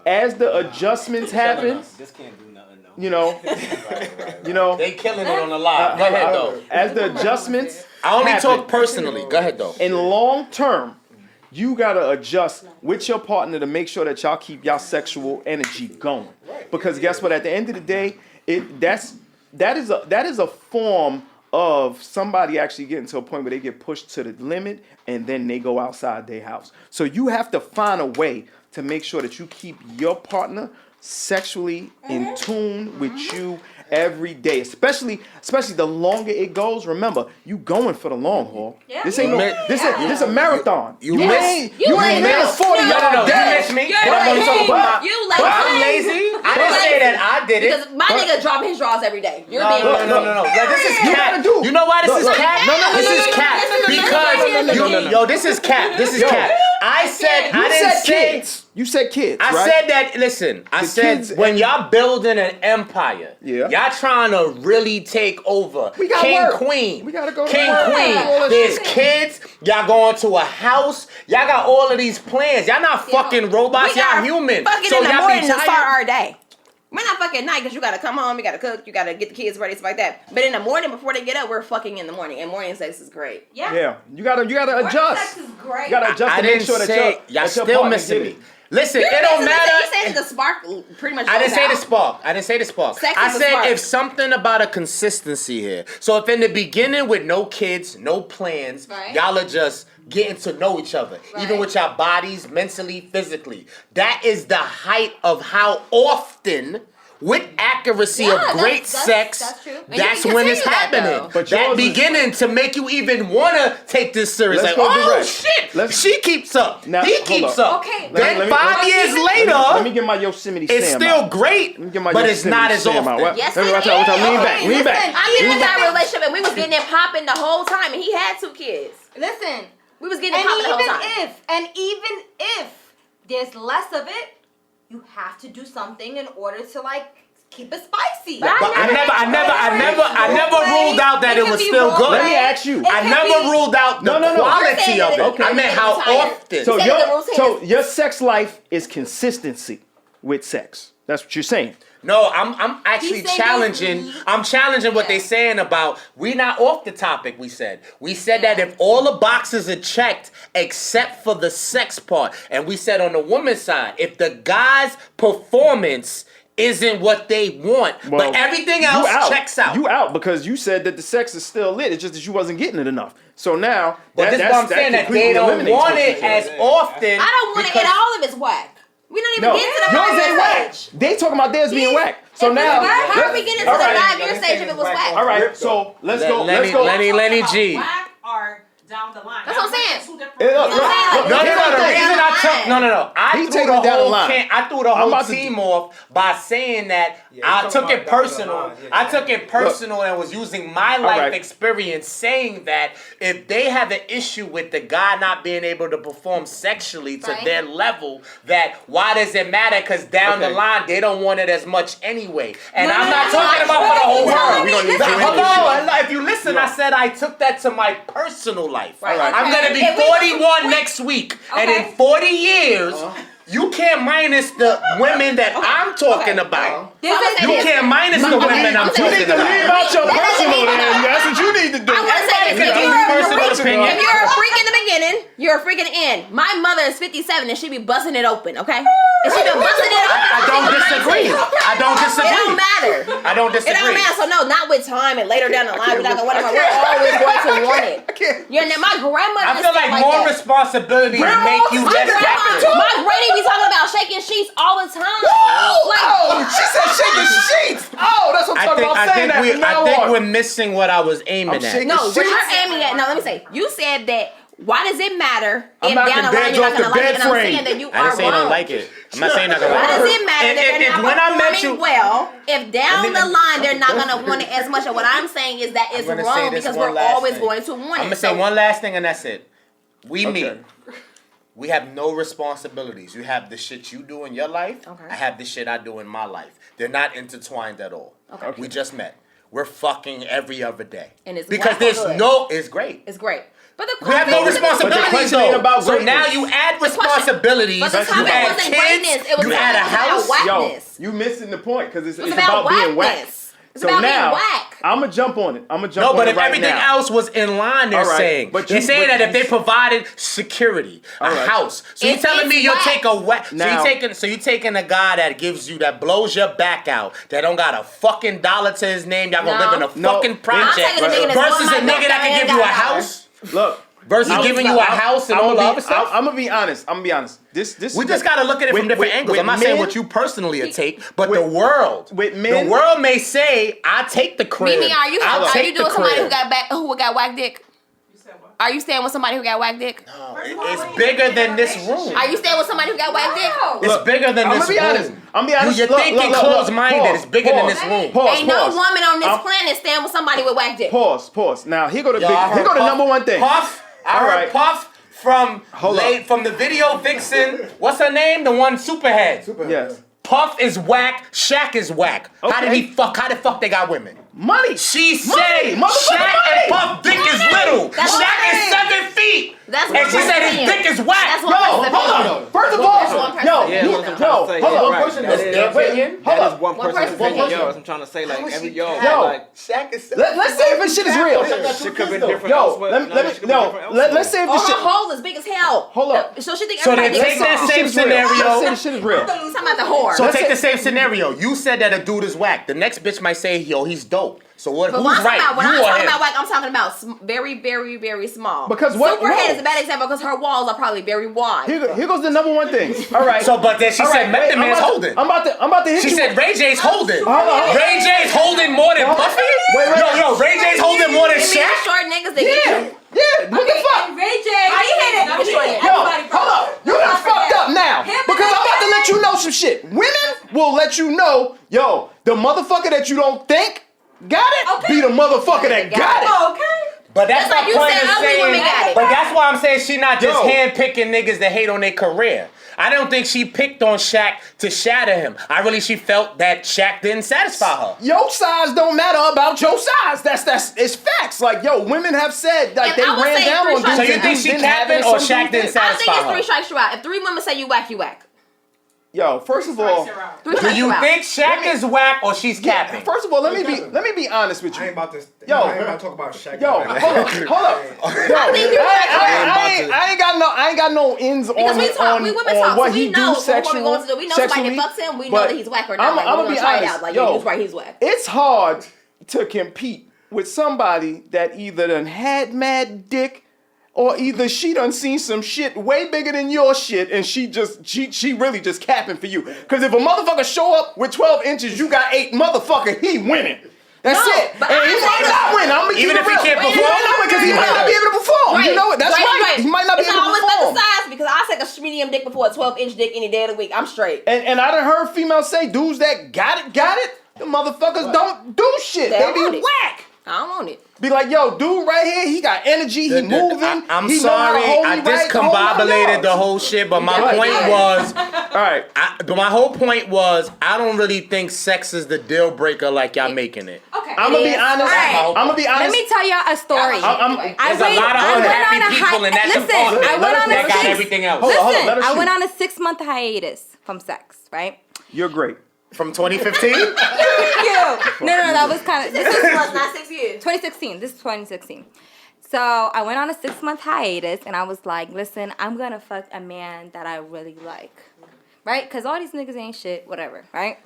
as the adjustments happen, This can't do nothing though. you know, They killing it on the live. Go ahead though. as the adjustments I only happen, talk personally. Go ahead though. in long term, you gotta adjust with your partner to make sure that y'all keep y'all sexual energy going. Because guess what? At the end of the day, that is a form of somebody actually getting to a point where they get pushed to the limit and then they go outside their house. So you have to find a way to make sure that you keep your partner sexually in tune with you every day, especially the longer it goes. Remember, you going for the long haul. Yeah. This ain't this a marathon. You miss- ain't you ain't lazy. in a 40 No, yard You dash. miss me? You're But I'm only lazy. talking about. You But I'm lazy. lazy. I didn't say that I did it. Because my nigga dropping his drawers every day. You're No, being no. Like, this is You cap. gotta do. You know why this is Look, cap? no, This is cap. Listen, Because no. yo, this is cap. This is cap. I said I You didn't said say. kids. You said kids. I right? said that. Listen, I The said kids when and- y'all building an empire, Yeah. y'all trying to really take over. We got King, work. queen. We gotta go to King, work. queen. All that There's shit. kids. Y'all going to a house. Y'all got all of these plans. Y'all not fucking robots. Y'all human. Fucking So in the y'all morning be to start tired. our day. We're not fucking at night because you gotta come home, you gotta cook, you gotta get the kids ready, stuff like that. But in the morning before they get up, we're fucking in the morning, and morning sex is great. Yeah, you gotta adjust. Sex is great. You gotta adjust I to make didn't sure that say your y'all that your still partner missing get me. it. Listen, it don't matter. You said the spark pretty much. I didn't goes say out. the spark. I didn't say the spark. Sex I is a said spark. if something about a consistency here. So if in the beginning with no kids, no plans, Right. y'all are just getting to know each other, even Right. with your bodies, mentally, physically. That is the height of how often. With accuracy Yeah, of great that's sex, true. And that's you when it's continue that, happening. though. But that yours is- beginning to make you even wanna take this serious. Let's Like, go oh direct. shit, Let's- she keeps up, Now, he hold keeps up. up. Okay, Then let me- 5 years later, Let me get my Yosemite it's Sam still out. great, Let me get my but it's Yosemite not as Sam out. often. What? Yes, Let me it watch out. Watch out. is. Lean back. Okay, Lean back. listen, I mean, Lean in back. that relationship, and we was getting it popping the whole time, and he had 2 kids. Listen, We was getting it and popping the whole even time. if there's less of it, you have to do something in order to like keep it spicy. But But I never ruled out that it can was be still role good. Let me ask you. It I can never be- ruled out the No, no, no. You're quality saying of that it. okay. I meant how You're saying often. So Say your the rules here. so your sex life is consistency with sex. That's what you're saying. No, I'm actually He's saying challenging. those- I'm challenging what Yeah. they saying about. We not off the topic. We said that if all the boxes are checked except for the sex part, and we said on the woman's side, if the guy's performance isn't what they want, but everything else checks out. You out because you said that the sex is still lit. It's just that you wasn't getting it enough. So now, But this is what I'm saying, that completely they don't eliminates want what you it said. as often. I don't want it because- at all of it's whack. We're not even No, getting to the yours ain't five-year whack. stage. They talking about theirs being whack. So If it's now, whack, how are let's- we getting to all the right. 5-year stage if it was whack? All right, so let's go. Let's go. Lenny G. Whack or down the line. That's what I'm saying. Two different Hey, look, You know what I'm saying? look, No, Like, no, no. The down reason the I took line. I He threw taking the it down the whole line. I threw the I'm whole about to team off by saying that Yeah, I you're took talking it about down the personal. line. Yeah, I yeah. took it personal and was using my life right. experience saying that if they have an issue with the guy not being able to perform sexually to Right. their level, that why does it matter? Because down the Okay. line they don't want it as much anyway. And No, I'm no, not no, talking no, about no, for the whole no, world. no, We gonna need to listen. do it. Hello, if you listen, I said I took that to my personal life. Right. I'm Okay. gonna be If we- 41 next week, and in Okay. 40 years, you can't minus the women that I'm talking about. There's a- You can't minus the women I'm You talking need to leave about. out your That doesn't personal mean- then. That's what you need to do. I want to say Everybody this. can If have you're, a a personal freak, opinion. if you're a freak in the beginning, you're a freak in the end. My mother is 57 and she be busting it open, okay? And she been busting it open. I don't disagree. I don't It disagree. don't matter. I don't It don't disagree. matter. So no, not with time and later down the line. We're not gonna want it. I We're can't. always going to want it. I can't. You're my grandmother. I feel like more that. responsibilities Grandma, make you My less grandma, happy. my granny be talking about shaking sheets all the time. Oh, she said shaking sheets. Oh, that's what I'm talking about. I'm saying that from now I think on. we're missing what I was aiming I'm at. shaking No, what sheets. you're aiming at. No, let me say. You said that. Why does it matter I'm if knocking down the line beds you're off not gonna the like it? bed And I'm frame. saying that you I are didn't say I wrong. don't like it. I'm not saying not gonna Why lie. does it matter that they're not when I met performing you, well if down the line they're not gonna want it as much? And what I'm saying is that it's gonna say wrong this because one we're last always thing. going to want I'm it. gonna say one last thing and that's it. We Okay. meet. We have no responsibilities. You have the shit you do in your life. Okay. I have the shit I do in my life. They're not intertwined at all. Okay. We just met. We're fucking every other day. And it's because whack or there's good? no. It's great. It's great. But the We have no topic wasn't- responsibilities question ain't though. about So now greatness. you add The question- responsibilities. But the You topic add wasn't kids. greatness. It was You add a house. about Yo, whackness. you missing the point because it's It was about being whack. whackness. It's So about being now, whack. I'm gonna jump on it. I'm gonna jump No, on but it if right everything now. else was in line, they're All right, saying. but They're you- saying but that if you- they provided security, a All right. house. So you It's telling me you'll whack. take a whack? Now- So you taking a guy that gives you that blows your back out, that don't got a fucking dollar to his name, y'all gonna No. live in a No. fucking I'm project taking a nigga that's versus blowing a my nigga that back can out give and you a got house Look. versus giving you a house and all the other stuff. I'm gonna be honest. I'm gonna be honest. This We just gotta look at it from different angles. I'm not saying what you personally take, but the world. with men- the world may say, "I take the crib." Mimi, are you I'll take the doing somebody crib. who got whack dick? You said what? Are you staying with somebody who got whack dick? No, it's bigger than this room. Are you staying with somebody who got whack dick? It's bigger than I'm this gonna be room. honest. I'm gonna be honest. You're Look, thinking look, look, closed-minded. pause, It's bigger than pause, this room. Pause, Ain't no pause. woman on this I'm- planet staying with somebody with whack dick. Pause. Now here go the Yo, I here heard go the Puff- number one thing. Puff. I All heard right. Puff from Hold up. from the video vixen. What's her name? The one Superhead. Yes. Puff is whack. Shaq is whack. How Okay. did he fuck? How the fuck they got women? Money. She Money, said motherfucking Shaq money. and Puff dick is little. That's Shaq money. is 7 feet. That's And one she said person. his dick is whack. That's Yo, one person. hold on. First of That's one all, person. yo, Yeah, you, that's what I'm yo, trying to say. hold Yeah, on. right. Person, That is wait, their opinion. hold That is up. one One person's person's opinion. opinion. Yo, that's what I'm trying to say. Like every Yo. Shaq is Let's see if this shit is real. shit could be different. Yo, elsewhere. let me Shit could be different elsewhere. let's see if Or this her shit. hole is big as hell. Hold up. So she think So everybody then dick take is that small. same Let's see if scenario. this shit is real. I'm talking about the whore. So Let's take say- the same scenario. You said that a dude is whack. The next bitch might say, yo, he's dope. So what? But Who's when I'm right? talking about, when You I'm or talking him? about whack, I'm talking about very, very, very small. Because what- Superhead no. is a bad example because her walls are probably very wide. Here goes the number one thing. All right. So, but then she All said right, Method wait, Man's I'm holding. about to hit She you. said Ray J's holding. Hold on. Ray J's holding more than Puffy? Wait. Yo, Ray J's holding more than It means Shaq? short niggas that get you. Yeah. What the fuck? Ray J. How you hit it? How you hit it? Yo, Everybody hold up. You done fucked up now. Him Because and I'm about to Ray let you know some shit. Women will let you know, yo, the motherfucker that you don't think got it, Okay. be the motherfucker that got it. Okay. But that's That's like my you point said, of ugly saying. women got it. But that's why I'm saying she not just Yo. handpicking niggas that hate on their career. I don't think she picked on Shaq to shatter him. She felt that Shaq didn't satisfy her. Your size don't matter about your size. That's it's facts. Like, yo, women have said like And they I would ran say down three on dudes. strikes. So you and think dudes she didn't have it, capping and or some Shaq dudes didn't did. I think satisfy it's 3 her? strikes you out. If 3 women say you whack, you whack. Yo, first of all, 3 Do strikes you you out. think Shaq is whack or she's yeah, capping? first of all, let me be honest with I ain't you. about to. Yo. I ain't about to talk about Shaq. Yo, hold up. Yo, I think you're I ain't got no ends Because on we talk, we women on talk, what so we he know do before we sexually. go into we know somebody sexually, that fucks him, we know but that he's whack or not. Like, I'ma we're be gonna try it honest. out. Like, Yo, yeah, he's right, he's whack. it's hard to compete with somebody that either done had mad dick or either she done seen some shit way bigger than your shit and she really just capping for you. Cause if a motherfucker show up with 12 inches, you got 8, motherfucker, he winning. That's No, it. but And I he say might that- not win. I'm gonna keep Even it if he real. can't He perform? might not win because he might not be able to perform. You know it. That's right. He might not be It's able to always perform. about the size because I take a medium dick before a 12-inch dick any day of the week. I'm straight. And I done heard females say dudes that got it. The motherfuckers don't do shit. They They don't want be it. whack. I don't want it. Be like, yo, dude right here, he got energy, he moving. I'm he know how to sorry, hold I me right, hold my discombobulated yards. the whole shit, but my Yeah, point yeah. was, All right. but my whole point was, I don't really think sex is the deal breaker like y'all making it. Okay. I'm gonna be honest. Alright. I'm gonna be honest. Let me tell y'all a story. I'm- I There's a lot of went unhappy on a people, and that's listen, important. I went on that a got 6 everything else. Hold on, Listen, let her I went shoot. on a 6-month hiatus from sex, right? You're great. From 2015? No, that was kind of. This was 6 months, not 6 years. 2016. This is 2016. So I went on a 6-month hiatus, and I was like, listen, I'm gonna fuck a man that I really like, right? Because all these niggas ain't shit, whatever, right?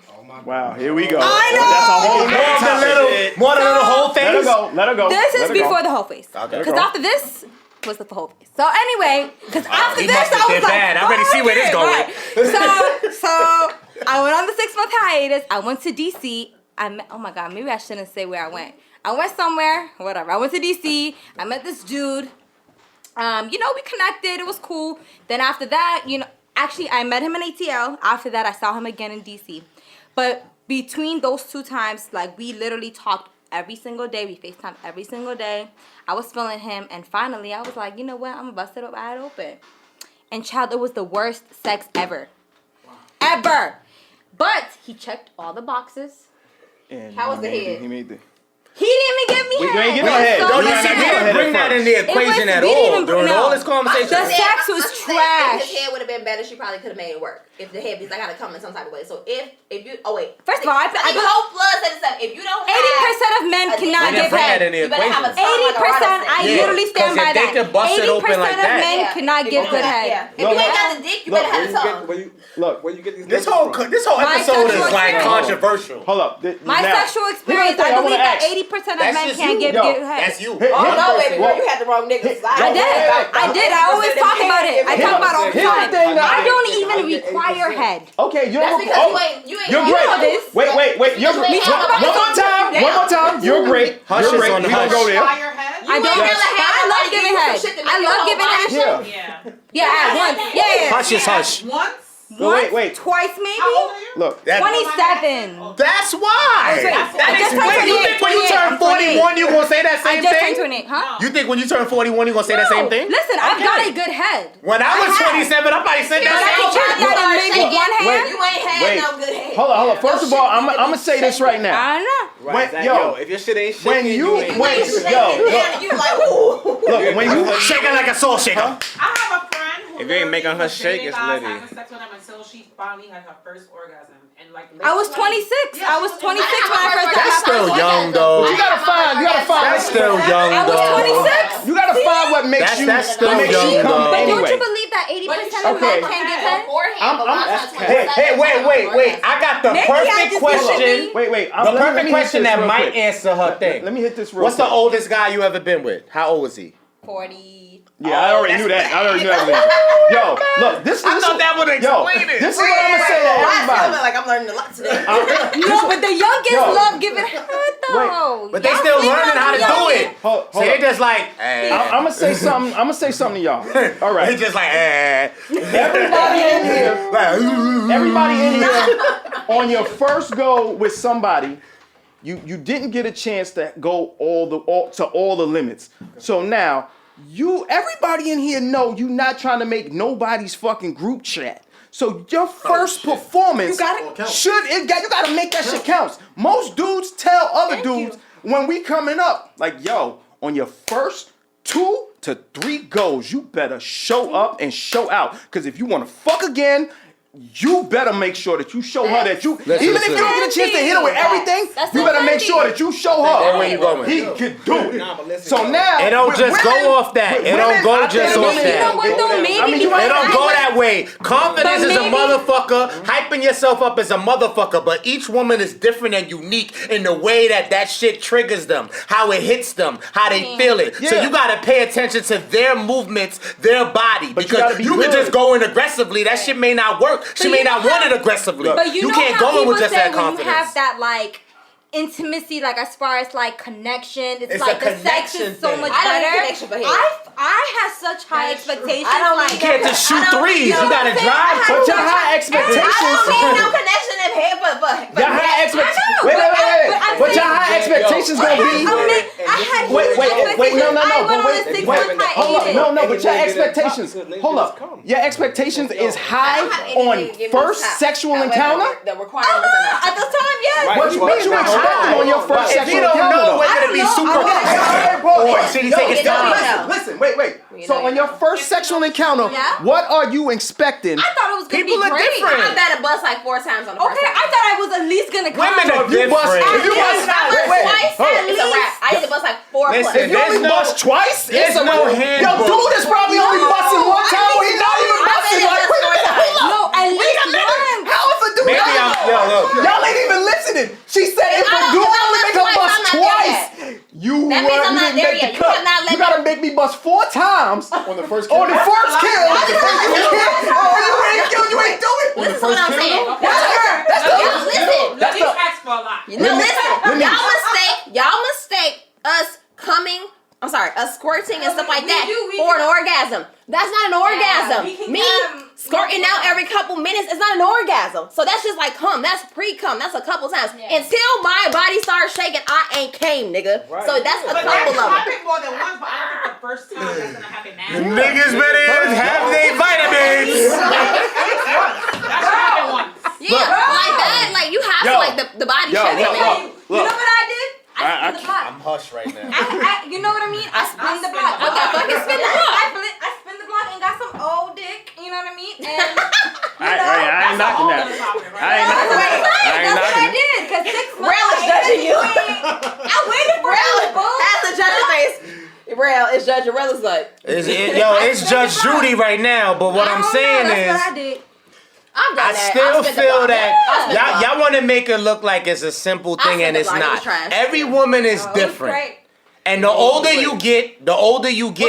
Wow, here we go. I know! That's a whole nother More than a little whole Let her face? go. Let her go. This Let is her go. before the whole face. Okay. Because after this was the whole face. So anyway, because after he this must have I was did like, bad. I already see where this "Fuck going." it," right? So I went on the 6-month hiatus. I went to DC. I met, oh my God, maybe I shouldn't say where I went. I went somewhere, whatever. I went to DC. I met this dude. We connected. It was cool. Then after that, Actually, I met him in ATL. After that, I saw him again in DC. But between those 2 times, like, we literally talked every single day. We FaceTime every single day. I was feeling him. And finally, I was like, you know what? I'm going to bust it wide open. And child, it was the worst sex ever. Wow. Ever. But he checked all the boxes. And How was the head? He made the. He didn't even get me We head. ain't get no head. So Don't you much see, we head. didn't bring that in the equation at all during all this conversation. The sex was If trash. his head would have been better, she probably could have made it work. If the head, because I gotta come in some type of way. So if you, First of all, I think Hope Blood said this. If you don't have 80% of men cannot We didn't give bring that head. in the you better have a equation. 80%, I Yeah, literally stand 'cause by if they that. could bust it open 80% like of that. men cannot give good head. If you ain't got the dick, you better have a tongue. Look, Where you get these This numbers whole from? My episode is sexual like experience. controversial. hold up. My Now, sexual here's the experience, thing I wanna believe that ask. 80% of That's men just can't you. give Yo, good head. That's you. Here- Oh here- no, baby, well, girl, you had the wrong niggas. I did. I always talk about it. I talk about it all the Here's the time. thing that- I don't even require head. Okay, you That's don't. because you ain't. You're you great. know this. Wait. You're We great. talk about One more this time. down. One more time. You're great. Hush You're is great. on the We gonna hush. go there. Fire head? I don't. ain't never But had I love nobody giving give you head. some shit to I make love your giving whole head. body Yeah. Yeah, at once. Yeah. Hush is hush. Once? Wait. Twice How old maybe. are you? Look. 27. That's why. I just Wait, turned you think when you 28. turn 41 you gonna say that I same just turned thing? 28, huh? You think when you turn 41 you gonna say that same thing? Listen, I've got a good head. When I was have. 27, I probably said But I can that same count thing. that in maybe one hand. You ain't had Wait. no good head. Hold on. First of all, I'm shit gonna say this right now. I don't know. Right, When- Zach, yo, if your shit ain't when shaking, you- ain't when- shaking. You like, ooh. Look, when you Shaking like a soul shaker. I have a friend who If you ain't making her literally shake, dated it's guys, litty. having sex with them until she finally had her first orgasm. And like I was 26. I was 26 when I first got That's my still first young orgasm. though. you gotta find. That's still young I was though. 26. You gotta find what makes That's- you. that's still what makes you young, come though. But anyway. don't you believe that 80% of Okay. men can't give head? Hey, wait. I got the Maybe I perfect just question. didn't Wait. The let me perfect hit question this that real might quick. answer her thing. Let me hit this real What's quick. the oldest guy you ever been with? How old was he? 40. Yeah, I already knew that. Yo, look, this is. I thought that would explain it. This is what I'm gonna say to everybody. Like I'm learning a lot today. No, but the youngest Yo. love giving head though. But they Y'all still sleeping learning on how to the do youngest. it. Hold So they up. just like, I'm gonna say something. I'm gonna say something to y'all. All They right. just like, Everybody in here. Everybody in here. On your first go with somebody, you didn't get a chance to go to all the limits. So now everybody in here know you not trying to make nobody's fucking group chat. So your first performance you gotta make that shit count. Most dudes tell other dudes when we coming up, like, yo, on your first 2 to 3 goes, you better show up and show out. Cause if you wanna fuck again, you better make sure that you show her that you, even if you don't get a chance to hit her with everything, That's you so better make trendy. sure that you show Hey, her where you going? he can do Nah, but it. listen, So yo. now It don't with just go women- off that. with It don't women, go I just think off women- You know what though? Maybe I mean, you because It don't I go was- that way. Confidence But is a maybe- motherfucker. Hyping yourself up is a motherfucker. But each woman is different and unique in the way that shit triggers them, how it hits them, how they feel it. So Yeah. you gotta pay attention to their movements, their body. But you Because gotta be you can good. just go in aggressively. That shit may not work. She may you not know want how- it aggressively. But you know can't how go in people with just say that when confidence. you have that like intimacy, like as far as like connection, it's It's like a the sex connection is so thing. much I don't need better. connection for head. I have such high expectations. I don't like need You can't just shoot threes. You gotta drive. But your high I expectations. don't need no connection in head for Your high expectations. know, Wait. I'm But your saying- high expectations gonna be. I had Wait, huge no. expectations. I went on a Wait, 6 wait, month hold up. hiatus. No, They but can your get it expectations. top, so Hold niggas up. come. Your expectations is high on Give me first top. sexual However, encounter. The requirements are not. At the time, yes. Right. What you expecting on your first If sexual you don't encounter? know though? whether to be I don't super know. or should he take his you don't time? know. Listen, wait. You So know on you your know. first sexual encounter, Yeah. what are you expecting? I thought it was gonna People be are great. different. I better bust like 4 times on the first Okay, time. I thought I was at least gonna come. Women are If you bust, different. if you bust, I bust wait, twice, hold it's a wrap. I need to bust like 4 Listen, plus. If you only There's no- bust twice, there's it's a no wrap. handbook. Yo, dude is probably only busting one time, or he not even busting. Like, wait a minute, hold up. No, at Wait least a minute. once. How is a dude? Maybe look. Y'all ain't even listening. She said if I a don't- dude if I only bust make her twice, bust I'm not there twice, you That means I'm not didn't there make the yet. You cut. have not let You me- gotta make me bust 4 times On the first kill. on the first kill. You ain't do it. Listen to what I'm saying. That's the Y'all listen. That's You the ask for a lot. No, listen. Lenise. Y'all mistake us coming. I'm sorry, us squirting and stuff like we that do, we for do. an orgasm. That's not an orgasm. we can Me, come squirting out every couple minutes. It's not an orgasm. So that's just like cum. That's pre-cum. That's a couple times. Yeah. Until my body starts shaking, I ain't came, nigga. Right. So that's a But that couple can of them. happen more than once, but I don't think the first time that's gonna happen now. Niggas better have their vitamins. That should happen once. Yeah, like that. Like you have to like the body shaking. You know what I did? I spun the block. I'm hush right now. You know what I mean? I spun the spin block. the block. Okay, fucking spin the block. I spin the block and got some old dick. You know what I mean? And I ain't knocking that. I ain't knocking that. I ain't that's what I knocking it. did. Cause 6 months. Rail is judging you. I waited for Rail you, boo. has the judge's face. Rail is judging. Rail is like, It's Judge Judy right now, but what I'm saying that's is, what I did. I'm done I that. still feel that y'all y'all want to make it look like it's a simple thing, and it's not. Every woman is different. And the older you get, the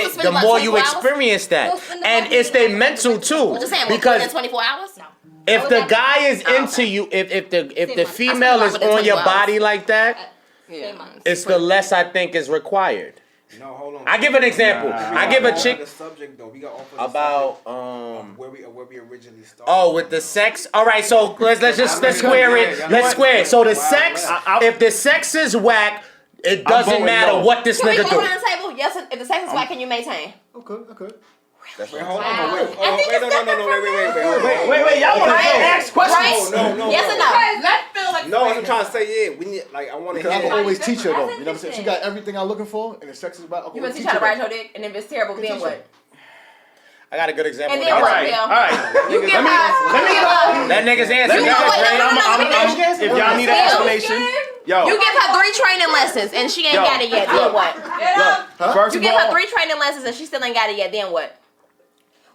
spend about more you 24 hours? experience that. We'll spend And about it's their mental too. I'm just saying, Because within 24 hours? if the guy is into you, if the female is on your body like that, it's the less I think is required. No, hold on. I give an example. I give a chick The subject though. We got off of the about subject where we originally started. Oh, with the sex. All right, so let's square it. Let's square it. So the sex, if the sex is whack, it doesn't voting matter no. what this Can we nigga go do. around the table? Yes, if the sex is whack, can you maintain? Okay. Wait, hold on. Wait, Wait, y'all want to ask questions? Right? No. Yes or no? Let's feel like No, I'm trying to say we need like I want to Because I hear. can always teach her though. That's You know what I'm saying? She got everything I'm looking for, and the sex is about. You gonna teach her to ride your dick, and if it's terrible, then what? I got a good example. And then of what? that. All right. You give her. That nigga's answer. You know what? If y'all need an explanation, yo. You give her 3 training lessons, and she ain't got it yet. Then what? Look, first You of give her all, 3 training lessons, and she still ain't got it yet. Then what?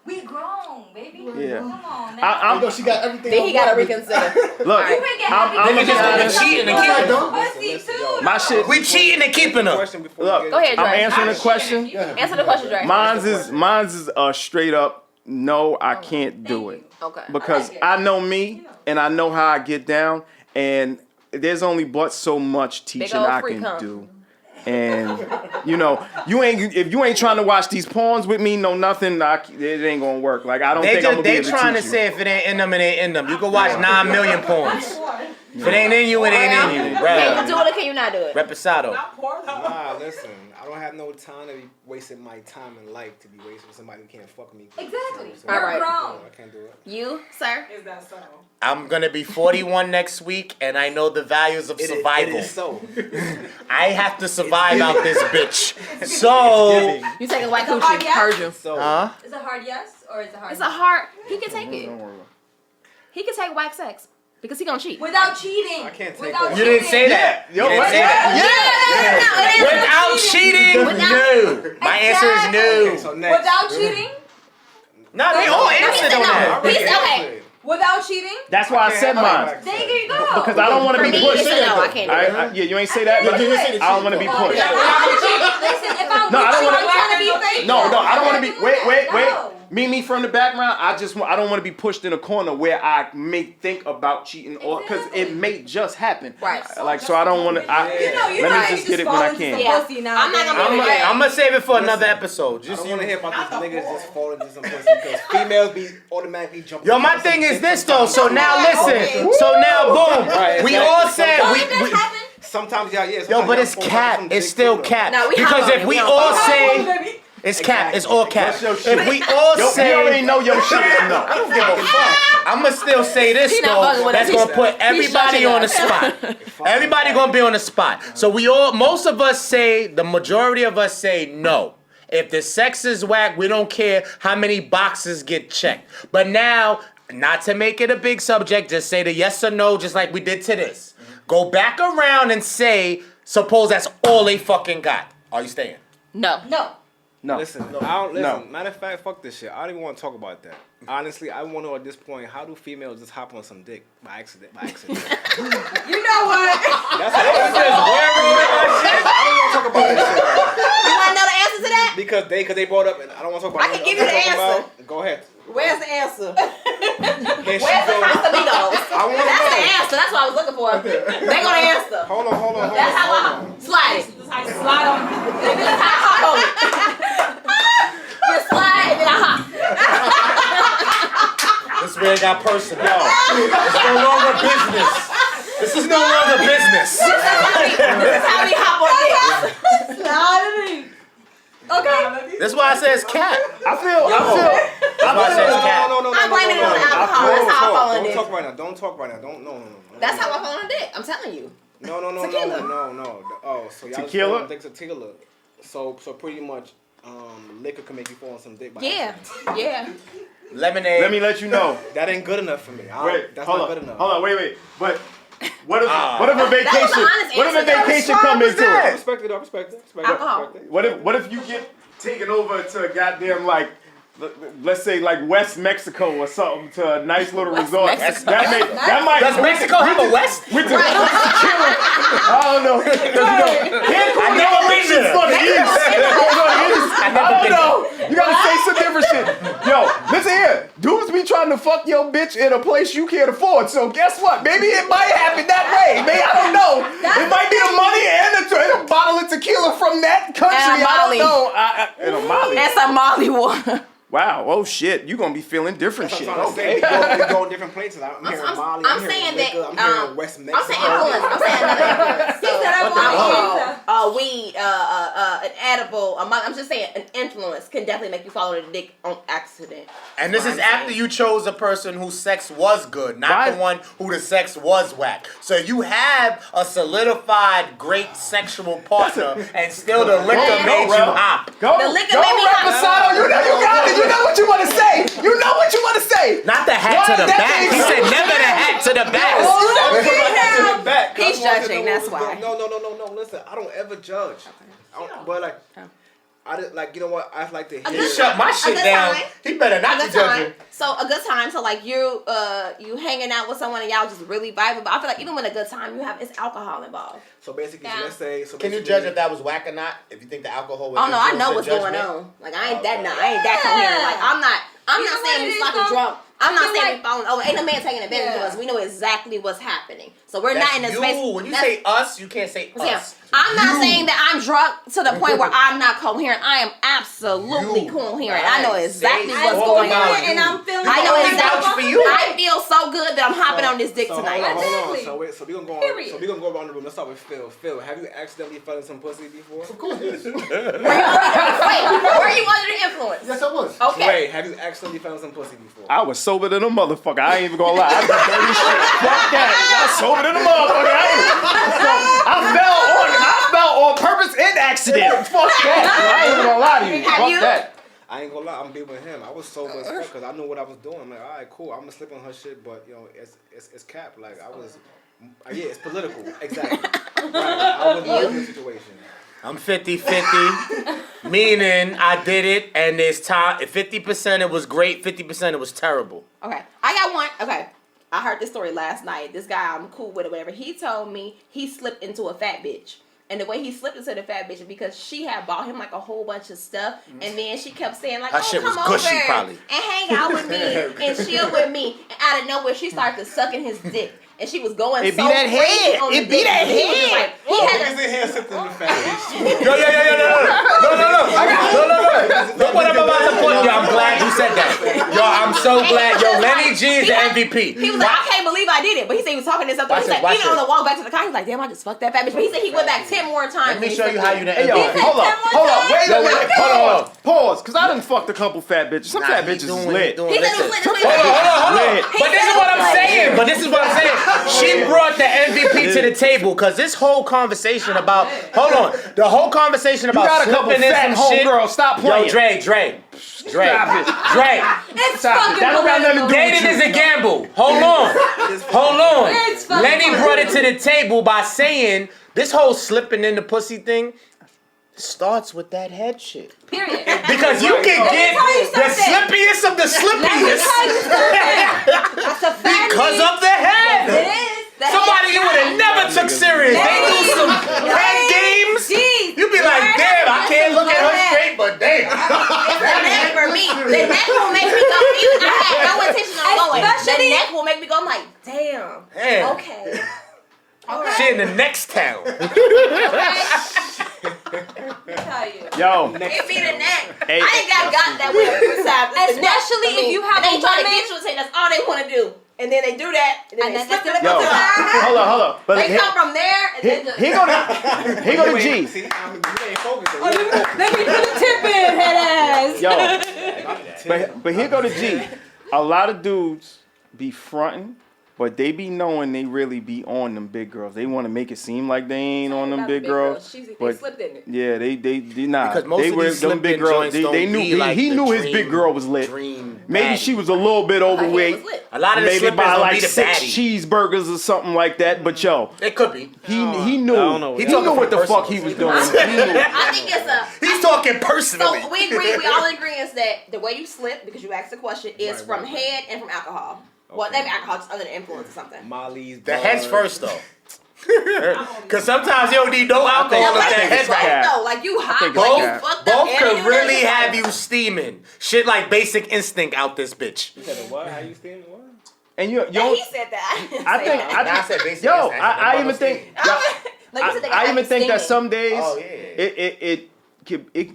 We grown, baby. Yeah. Come on now. I know she got everything. Then he gotta I'm reconsider. look, You can get I'm happy. Niggas just gonna be cheating and keeping her. Pussy too. my shit. We cheating and keeping her. Question before Look, we Go ahead, I'm Dre. answering the question. Answer the question, Dre. Mine's is straight up no, I can't do it. Okay. Because I know me and I know how I get down, and there's only but so much teaching old I free can cum. do. And if you ain't trying to watch these porns with me, no nothing, it ain't gonna work. Like I don't think I'm gonna be They able to trying to teach say if it ain't in them, it ain't in them. You can watch 9 million porns. If it ain't in you, it ain't in you. Can you Bruh. do it or can you not do it? Reposado. Not poor though. Nah, listen. I don't have no time to be wasting my time in life to be wasting with somebody who can't fuck me. Exactly. So, All right. I can't do it. You, sir? Is that so? I'm gonna be 41 next week, and I know the values of survival. It is so. I have to survive out this bitch. So, You taking white It's a hard coochie? yes? Heard you. So. Is it hard yes or is it hard? It's a hard. He can take it. He can take white sex because he gonna cheat. Without cheating. I can't take Without that. you didn't say that. You didn't say that. Without cheating, no. My answer is Okay, no. so next. Without cheating. No, they all answered on that. He's okay. Without cheating. That's why I said mine. There you go. Because I don't want to For be me, pushed. it's a no. I can't do it. Yeah, you ain't say that. But I don't want to be pushed. Listen, if I'm No, I don't with you, wanna- I'm trying to be faithful. No, I don't want to be. Wait. No. Me from the background. I don't want to be pushed in a corner where I may think about cheating or because it may just happen. Right. Like so, I don't want to. You Let know, me just get it when I can. Yeah. Pussy now. I'm not gonna be able to. I'm gonna save it for another episode. I Just don't want to hear about these niggas just falling into some pussy because females be automatically jumping. Yo, my thing is this though. So now listen. So now boom. Right, We exactly. all said we. Sometimes y'all, yeah. Yo, sometimes but y'all it's fall cap. into some It's dick still too, though. cap. No, we Because hot if on it. we We all don't say it's cap, it's all cap. What's your shit? If we all You already say, know your shit is no. I don't give a fuck. I'ma still say this He not fucking though. with That's us. gonna put everybody judging on the us. spot. Everybody gonna be on the spot. So most of us say, the majority of us say no. If the sex is whack, we don't care how many boxes get checked. But now, not to make it a big subject, just say the yes or no, just like we did to this. Go back around and say, suppose that's all they fucking got. Are you staying? No. No. Listen, I don't listen. No. Matter of fact, fuck this shit. I don't even want to talk about that. Honestly, I want to know at this point, how do females just hop on some dick by accident? You know what? That's how it's just shit. I don't want to talk about that shit. You want to know the answer to that? Because they brought up, and I don't want to talk about. I can give you the answer. Go ahead. Where's the answer? Here she Where's the goes. Casamigos? I want to That's the know. answer. That's what I was looking for. They gonna answer. Hold on. That's how I slide it. This is how you slide on. This is how I hop on it. You slide and then I hop. where it got personal. It's no longer business. This is no longer business. This is how we hop on this. Okay. That's why I say it's cat. I feel. That's why I say it's cat. I'm blaming it on the alcohol. That's how I fall on Don't this. talk right now. Don't talk right now. Don't. No. That's how I fall on dick. I'm telling you. No. Tequila. Oh, so y'all Tequila? just think tequila. So pretty much, liquor can make you fall on some dick. By Yeah. accident. Yeah. Lemonade. Let me let you know. That ain't good enough for me. That's hold not on. good enough. Hold on, wait. But what if a That was vacation? an honest What if a answer. vacation come into I it? respect it. I respect it. Alcohol. What if you get taken over to goddamn like, let's say like West Mexico or something, to a nice little resort? Mexico. That might. Does Mexico have a West? With the I don't know. I never been there. For the East. I don't know. You gotta say some different shit. Yo, listen here. Dudes be trying to fuck your bitch in a place you can't afford. So guess what? Maybe it might happen that way. Maybe I don't know. It might be the money and a bottle of tequila from that country. And a I don't Molly. know. And a Molly. And some Molly water. Wow. Oh shit. You gonna be feeling different shit. Okay. We go in different places. I'm hearing Molly. I'm hearing saying liquor, that. I'm hearing West Mexico. I'm saying influence. I'm saying another influence. said Alcohol, weed, an edible. I'm just saying an influence can definitely make you fall on the dick on accident. And this is after you chose a person whose sex was good, not the one who the sex was whack. So you have a solidified great sexual partner, and still the liquor made you hop. Go. The liquor Go, made me hop. Reposado. You got it. You know what you want to say. You know what you want to say. Not the hat to the back. He said never the hat to the back. He's judging. That's why. No. Listen, I don't ever judge. But like, I just, like, you know what? I like to hear. He shut my shit down. He better not be judging. So a good time. So like you hanging out with someone and y'all just really vibing. But I feel like even when a good time you have, it's alcohol involved. So basically, Yeah. let's say. Can you judge if that was whack or not? If you think the alcohol was. Oh no, I know influence what's your going judgment? on. Like I ain't that coherent. Like I'm not saying we fucking drunk. I'm not saying we falling over. Ain't a man taking advantage of us. We know exactly what's happening. So we're not in a space. When you say us, you can't say us. I'm not saying that I'm drunk to the point where I'm not coherent. I am absolutely coherent. I know exactly what's going on. And I'm feeling I know exactly. for you. I feel so good that I'm hopping on this dick tonight. Hold on. Exactly. So we gonna go. Period. So we gonna go around the room. Let's start with Phil. Phil, have you accidentally fell in some pussy before? Of course. Wait, were you under the influence? Yes, I was. Okay. Wait, have you accidentally fell in some pussy before? I was sober than a motherfucker. I ain't even gonna lie. I did dirty shit. Fuck that. I was sober than a motherfucker. I fell on purpose and accident. Fuck that. I ain't even gonna lie to you. Have Fuck you? that. I ain't gonna lie, I'm be with him. I was sober as fuck because I knew what I was doing. I'm like, all right, cool. I'm gonna slip on her shit, but you know, it's cap. Like I was, yeah, it's political. Exactly. Right. I was in the situation. I'm 50-50, meaning I did it, and there's time. 50% it was great, 50% it was terrible. Okay. I got one. Okay. I heard this story last night. This guy, I'm cool with or whatever. He told me he slipped into a fat bitch. And the way he slipped into the fat bitch is because she had bought him like a whole bunch of stuff. And then she kept saying like, Her shit come was gushy, over probably. and hang out with me and chill with me. And out of nowhere, she started sucking his dick. And she was going It be so that crazy head. on the It be dick. that He was just head. like, he had Niggas in here slipping in the fat bitch. No. Look what I'm about to put. Yo, I'm glad you said that. Yo, I'm so glad. Yo, Lenny G is the MVP. He was like, I can't believe I did it. But he said he was talking to himself. Watch He this, said, watch even on this. the walk back to the car, he was like, damn, I just fucked that fat bitch. But he said he went back 10 more times. Let me show you how you the Hey, yo, MVP. hold up. Wait a minute. Hold on. Pause. Because I done fucked a couple fat bitches. Some fat bitches is lit. He said it was lit. Hold on. Lit. But this is what I'm saying. She brought the MVP to the table because this whole conversation about the whole conversation You about got a couple slipping in fat some shit. homegirls. Stop Yo, playing. Dre. Stop it. It's Stop it. fucking That don't got nothing to do with Dating you. is a gamble. Hold on. It's fucking Lenny fun. brought it to the table by saying this whole slipping in the pussy thing starts with that head shit. Period. Because you can get tell you the something. slippiest of the Let me slippiest tell you something. That's a fact. because of the head. It is. The Somebody you would have never took serious. They do some head games. Jeez. You be like, damn, I can't look at her straight, but damn. The neck for me. The neck will make me go. Even I had no intention of going. The neck will make me go. I'm like, damn. Damn. Okay. She in the next town. Tell you. Yo. It be the neck. Hey, I ain't got that way every time. It's the neck. Especially if you have and a they try to woman. get you and say that's all they want to do. And then they do that, and then And they then slip that's it Yo, up. hold on. But They come from there, and then just... here go the G. See, I mean, you ain't focused. Let me put a tip in, head ass. Yo, but here go the G. A lot of dudes be fronting, but they be knowing they really be on them big girls. They want to make it seem like they ain't on them big girls. They But slipped in it. yeah, they nah. Because most they of were these them slipping big girls. joints They don't knew be like he the knew his dream- big girl was lit. dream Maybe baddie. she was a little bit overweight. A lot of the Maybe slippers by don't like be the 6 baddie. cheeseburgers or something like that. But yo, It could be. he knew don't know. he He knew talking what the from fuck he was doing. He knew. I think it's a... He's talking personally. So we all agree is that the way you slip, because you asked the question, is from head and from alcohol. Well, maybe alcohol just under the influence or something. Molly's. The head's first though. Because sometimes you don't need no alcohol Now, if that what head's is right. both though? Like you hot, think like it's you cap. fucked up. Both and could you really didn't- have you steaming. Shit like Basic Instinct out this bitch. You said the what? How you steaming? What? And you Yeah, he said that. I didn't I say think that. Nah, I said Basic yo, Instinct. I even think. No, you said they I got even think that steaming. some days Oh, yeah.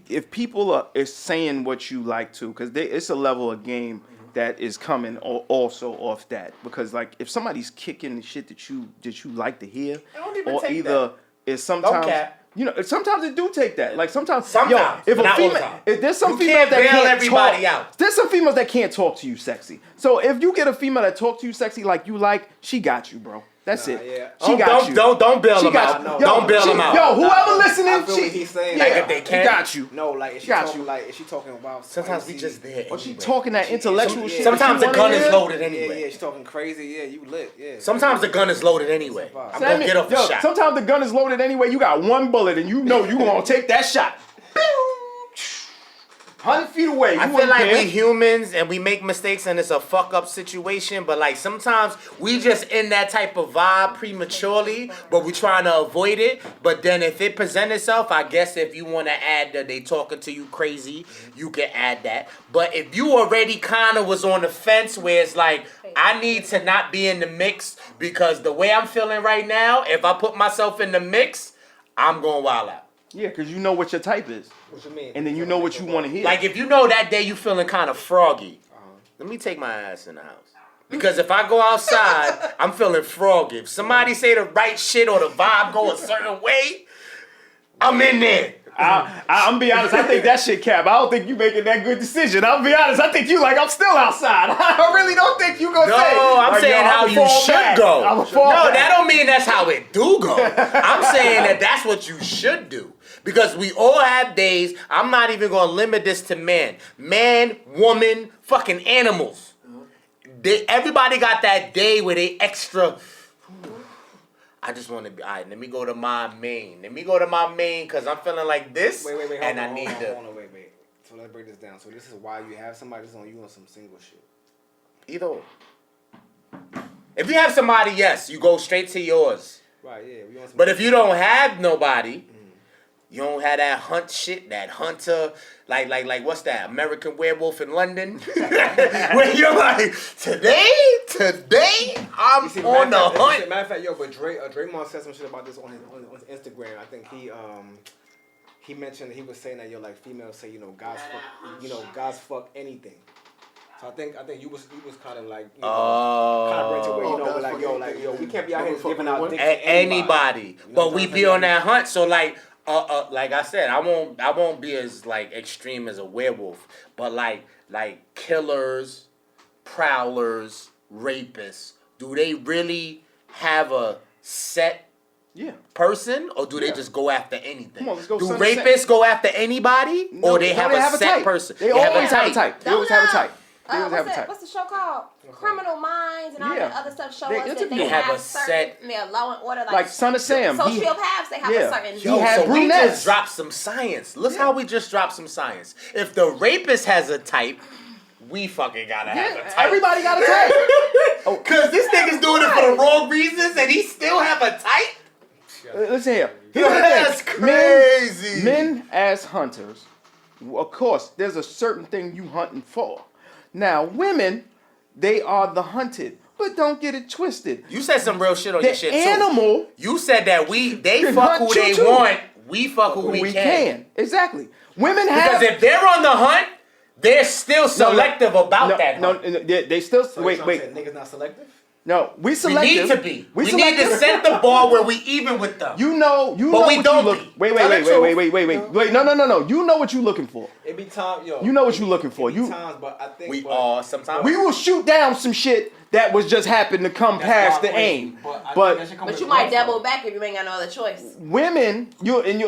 if people is saying what you like to, because it's a level of game that is coming also off that, because like if somebody's kicking the shit that you like to hear, don't even or take either it's sometimes cap. sometimes it do take that. Like sometimes Sometimes, if but a not all the female, time. if there's some You females can't that bail can't everybody talk, out. there's some females that can't talk to you sexy. So if you get a female that talk to you sexy like you like, she got you, bro. That's it. yeah. She got you. Don't bail She them got out. you. Don't bail them out. Yo, whoever I listening, feel what he's saying. yeah, Like if they she can't- got you. No, like is she Got talking you. like is she talking about? Sometimes we spicy? just there. Or she anyway. talking that intellectual shit. Sometimes the that you gun wanna is hear. loaded Yeah, anyway. yeah, she's talking crazy. Yeah, you lit. Yeah. Sometimes the gun is loaded anyway. I'm gonna get off the shot. Sometimes the gun is loaded anyway. You got one bullet and you know you gonna take that shot. 100 feet away. I You feel like wouldn't we care. humans and we make mistakes and it's a fuck up situation, but like sometimes we just in that type of vibe prematurely, but we trying to avoid it. But then if it present itself, I guess if you want to add that they talking to you crazy, you can add that. But if you already kind of was on the fence where it's like, I need to not be in the mix because the way I'm feeling right now, if I put myself in the mix, I'm going wild out. Yeah, because you know what your type is. What you mean? And then you know what you want to hear. Like if you know that day you feeling kind of froggy, let me take my ass in the house. Because if I go outside, I'm feeling froggy. If somebody say the right shit or the vibe go a certain way, I'm in there. I'm be honest, I think that shit cap. I don't think you making that good decision. I'll be honest, I think you like, I'm still outside. I really don't think you gonna No, say. I'm like, saying yo, how I'ma you fall should back. go. I'ma No, fall back. that don't mean that's how it do go. I'm saying that that's what you should do. Because we all have days, I'm not even gonna limit this to man. Man, woman, fucking animals. Everybody got that day where they extra... I just want to be, all right, let me go to my main. Let me go to my main because I'm feeling like this. Wait. And I Hold need on, to. hold on, wait. So let's break this down. So this is why you have somebody that's on you on some single shit. Either or. If you have somebody, yes, you go straight to yours. Right, yeah. We on some But if you don't have nobody, you don't have that hunt shit, that hunter, like what's that? American Werewolf in London? Where you're like, today, I'm You see, on the hunt. Matter of fact, yo, but Draymond said some shit about this on his Instagram. I think he mentioned he was saying that like females say guys fuck anything. So I think you was kind of like kind of bring to where like yo we can't be out here giving out dicks to Anybody, You know but what we I'm be saying? on that hunt. So like I said, I won't be as like extreme as a werewolf, but like killers, prowlers, rapists. Do they really have a set person, or do they just go after anything? Come on, let's go do Sunday rapists go after anybody, or they have a set type. person? They always have a type. They always have a type. They always have a type. What's the show called? Criminal Minds and all Yeah. that other stuff show They us that interview- they They have have a certain law and order Like Son of Sam. sociopaths. They have a certain. He had so we brunettes. just dropped some science. Look how we just dropped some science. If the rapist has a type, we fucking gotta have a type. Everybody got a type. Cause this nigga's doing it for the wrong reasons and he still have a type? Listen here. That's crazy. Men as hunters, of course, there's a certain thing you hunting for. Now, women, they are the hunted, but don't get it twisted. You said some real shit on The your shit too. animal You said that they can fuck hunt who you they too. want. we fuck who we can. Exactly. Women Because have if they're on the hunt, they're still selective about that. No, hunt. they still So wait. niggas not selective? No, we We selective. need to be. We need selective. to set the bar where we even with them. You know But what we you don't look. be. Wait. Tell the truth. Wait. No. You know what you looking for. It be time, yo. You know what you looking for. It be You. times, but I think We are sometimes. We will shoot down some shit that was just happened to come past the aim. But But you might double back if you ain't got no other choice. women, you'll hit you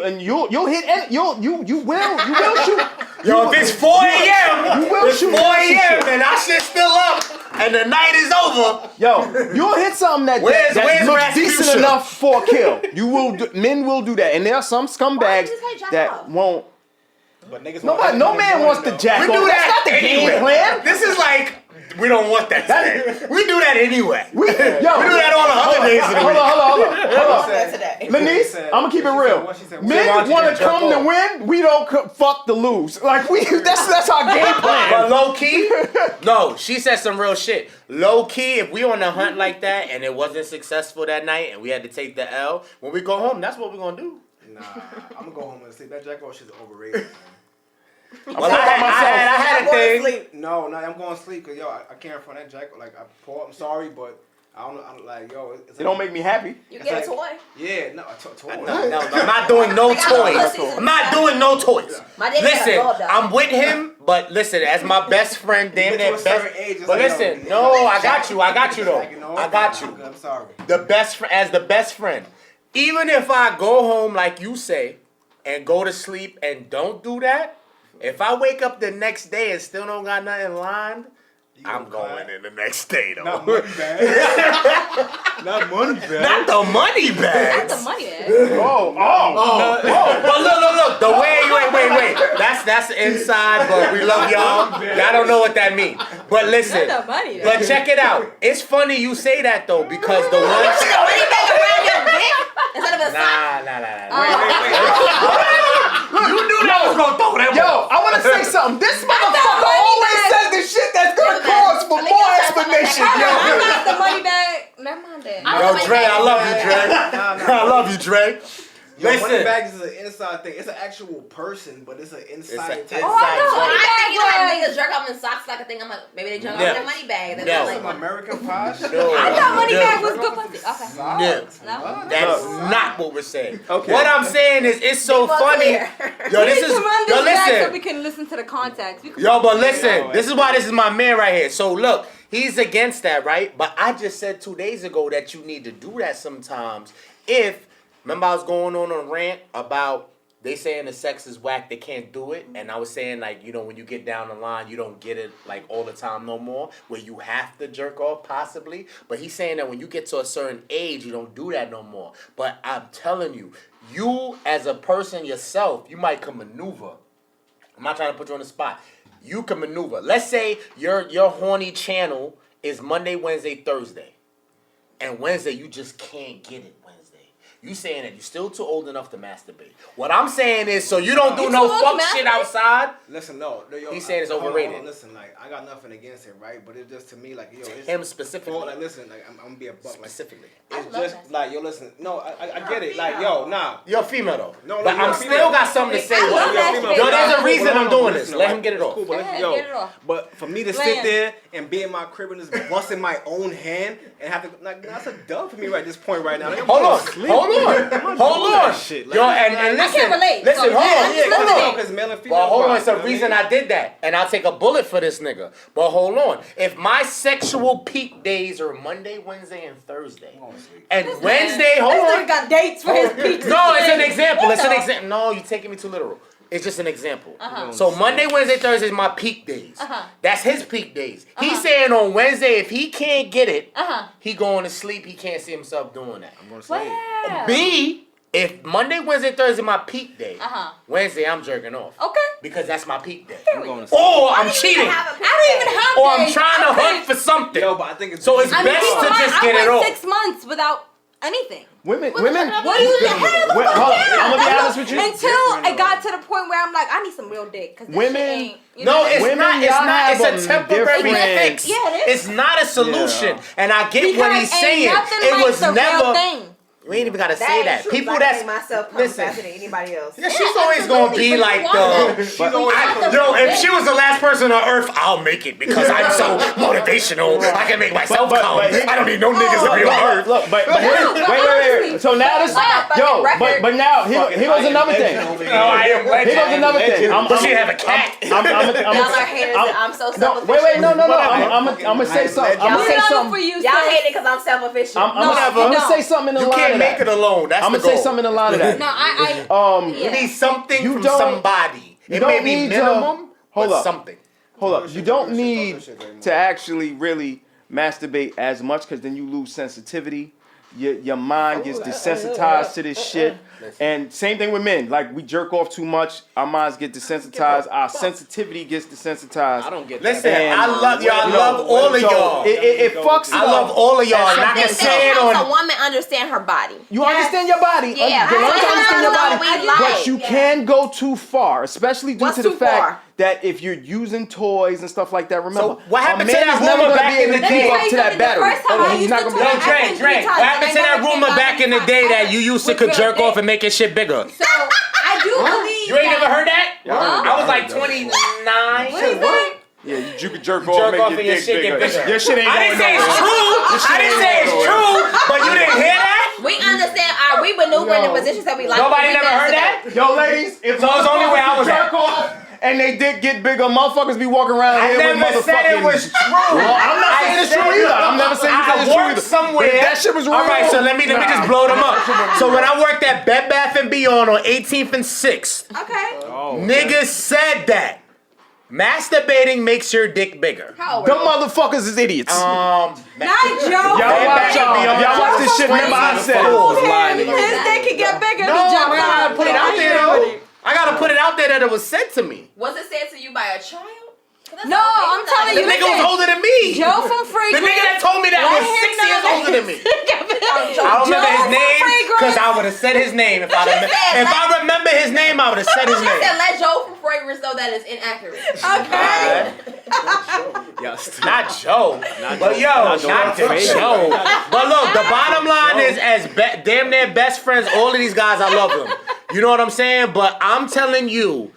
will shoot. Yo, if it's 4 a.m., You will it's shoot 4 down some a.m. shit. and our shit's still up and the night is over. Yo, you'll hit something that Where's looks Rasputia? decent enough for a kill. Men will do that, and there are some scumbags you say jack that off? won't. But niggas No man wants to jack We off. do That's that not the anyway. game plan. This is like, we don't want that today. We do that anyway. We do that all the other days of the Hold on. Hold on today. Lenise, I'm gonna keep it real. What she said? Men Why want don't to you come to jerk win. We don't fuck to lose. Like that's our game But plan. low key, no, she said some real shit. Low key, if we on a hunt like that and it wasn't successful that night and we had to take the L, when we go home, that's what we're gonna do. Nah, I'm gonna go home and sleep. That Jack shit's overrated, man. Well, I had a thing. No, I'm going to sleep because, yo, I can't front that Jack. Like, I'm sorry, but I don't like, yo. It don't make me happy. You get a toy. Yeah, no, a toy. No, I'm not doing no toys. I'm not doing no toys. My daddy Listen, got a dog, I'm with him, but listen, as my best friend, damn You get near to a certain best. age, it's But like, listen, yo, no, I got you though. Like, you know, I got you. I'm sorry. The best as the best friend. Even if I go home like you say and go to sleep and don't do that, if I wake up the next day and still don't got nothing lined, I'm going in the next day though. Not money bag. Not money bag. Not the money bags. That's the money. But look. The way wait. That's inside, but we love y'all. Y'all don't know what that means. But listen. Not the money. But check it out. It's funny you say that though because the one. Money bag around your dick instead of a sock. Nah. You knew that was gonna throw that. Yo, I want to say something. This motherfucker always says the shit that's gonna cause for more explanation. I'm Yo, not the money bag. Never mind that. Yo, Dre, I love you, Dre. I love you, Dre. Yo, money Listen. bag is an inside thing. It's an actual person, but it's an inside It's type. Oh, I know. So I think you like Money bag niggas jerk off in socks like a thing. I'm like, maybe they jerk off No. in their money bag. That's No. not Some like American Pie shit. No. I thought money No. bag was good pussy. Okay. No. No. That's not what we're saying. Okay. What I'm saying is it's so Be more funny. clear. Yo, We this need is to run yo this back so we listen. can listen to the context. We can- Yo, but listen. This is why this is my man right here. So look, he's against that, right? But I just said 2 days ago that you need to do that sometimes. Remember I was going on a rant about they saying the sex is whack, they can't do it. And I was saying, like, you know, when you get down the line, you don't get it, like, all the time no more, where you have to jerk off, possibly. But he's saying that when you get to a certain age, you don't do that no more. But I'm telling you, you as a person yourself, you might can maneuver. I'm not trying to put you on the spot. You can maneuver. Let's say your horny channel is Monday, Wednesday, Thursday. And Wednesday, you just can't get it Wednesday. You saying that you're still too old enough to masturbate. What I'm saying is, so you don't do You no too old to fuck shit masturbate? outside. Listen, no, yo, He's saying it's hold on, overrated. hold on, listen, like, I got nothing against it, right? But it's just to me, like, yo, it's Him specifically. Like, listen, like, I'm gonna be a buck, like, Specifically. it's just like, yo, listen, no, I get it, like, yo, nah. You're a female though. No, but you're I'm a still female. got something to say. I love that shit. Yo, there's a reason Hold I'm on, doing listen, this. Let right? him get it It's off. cool, but Go listen, ahead, yo, get it off. but for me to Land. sit there and be in my crib and just busting my own hand and have to, like, that's a dub for me right at this point right now. Like, I'm Hold going on. to sleep. Hold on. I'm not Hold doing that on. shit. Yo, and I listen. can't relate. Listen, So, hold yeah, on. I'm just Hold listening. on, because male and female. Well, hold on. vibe, It's the you know what I reason mean? I did that. And I'll take a bullet for this nigga. But hold on. If my sexual peak days are Monday, Wednesday, and Thursday, and Wednesday, hold This on. nigga got dates for his peaks. No, it's an example. It's an What the- example. No, you're taking me too literal. It's just an example. Uh-huh. So Monday, Wednesday, Thursday is my peak days. Uh-huh. That's his peak days. He's saying on Wednesday, if he can't get it, Uh-huh. he going to sleep. He can't see himself doing that. I'm going to sleep. Wow. B, if Monday, Wednesday, Thursday my peak day, Uh-huh. Wednesday I'm jerking off. Okay. Because that's my peak day. I'm going to sleep. Or I'm cheating. I don't even have Or I'm days. trying to Okay. hunt for something. Yo, but I think it's So it's I mean, best keep in to mind, just get I it went off. 6 months without anything. women. What do you the hell? Wait, hold on. I'm gonna be honest with you. Until I got to the point where I'm like, I need some real dick. Cause this Women- shit ain't, you No, know? it's Women, not. It's y'all not. have It's a them temporary different- fix. Yeah, it is. It's not a solution. Yeah. And I get because what he's ain't saying. nothing It like was the never. real thing. We ain't even gotta say that. True, People I that's think myself come listen. faster than anybody else. Yeah, she's always gonna be like yo, if she was the last person on earth, I'll make it because I'm so motivational. I can make myself come. I don't need no niggas to be on earth. Look, but wait. So now this, but now here goes another thing. Here goes another thing. But she have a cat. Y'all are haters. I'm so self-efficient. Wait, no. I'm gonna say something. I'm gonna say something. Y'all hate it because I'm self-efficient. I'm gonna say something in the You line can't of make that. it alone. That's I'm the gonna goal. say something in the line of that. No, You need something You from don't- somebody. you It don't may be need to- minimum, hold but up. something. Hold up. You don't need to actually really masturbate as much because then you lose sensitivity. Your mind gets desensitized to this shit. And same thing with men. Like we jerk off too much, our minds get desensitized, our sensitivity gets desensitized. I don't get Listen, And- I love y'all. I love all of So y'all. it fucks I up. love all of y'all. And I It can say it helps a on. woman understand her body. You understand your body. Yeah, You learn to I understand your know body. we But like. you can go too far, especially due What's to the too fact far? that if you're using toys and stuff like that, remember, So what happened a to man that is never rumor gonna back be in able the to keep day? up to that battery. He's not gonna Yo, Drake, what happened to that rumor back in the day that you used to could jerk off and make your shit bigger? So I do believe. You ain't never heard that? Huh? I was like 29. Yeah, you could jerk Jerk off, off make and your your dick shit get bigger. bigger. Your shit ain't I going didn't say it's nowhere. true. I didn't say it's true, but you didn't hear that? We understand. We maneuver in the positions that we like. Nobody We never heard that? Yo, ladies, if So it's the only way I was jerk off and they dick get bigger, motherfuckers be walking around I here with never said it motherfucking. was true. Well, I'm not saying it's true either. I'm never saying I it's true worked either. somewhere. But if that shit was real. All right, so let me just blow them up. So when I worked at Bed Bath & Beyond on 18th and 6th, Okay. niggas said that masturbating makes your dick bigger. How old Them were you? motherfuckers is idiots. Not Joe. Y'all watch this shit. Remember I said. His dick can get bigger. No, I gotta put it out there though. I gotta put it out there that it was said to me. Was it said to you by a child? No, I'm telling The you. nigga was older than me. Joe from The Fragrance. nigga that told me that was 6 years older than me. I don't remember his name because I would have said his name if I remember his name. I would have said his I said name. let Joe from Fragrance know that is inaccurate. Okay. Not Joe, but yo, not Joe. But look, the bottom line is, as damn near best friends, all of these guys, I love them. You know what I'm saying? But I'm telling you,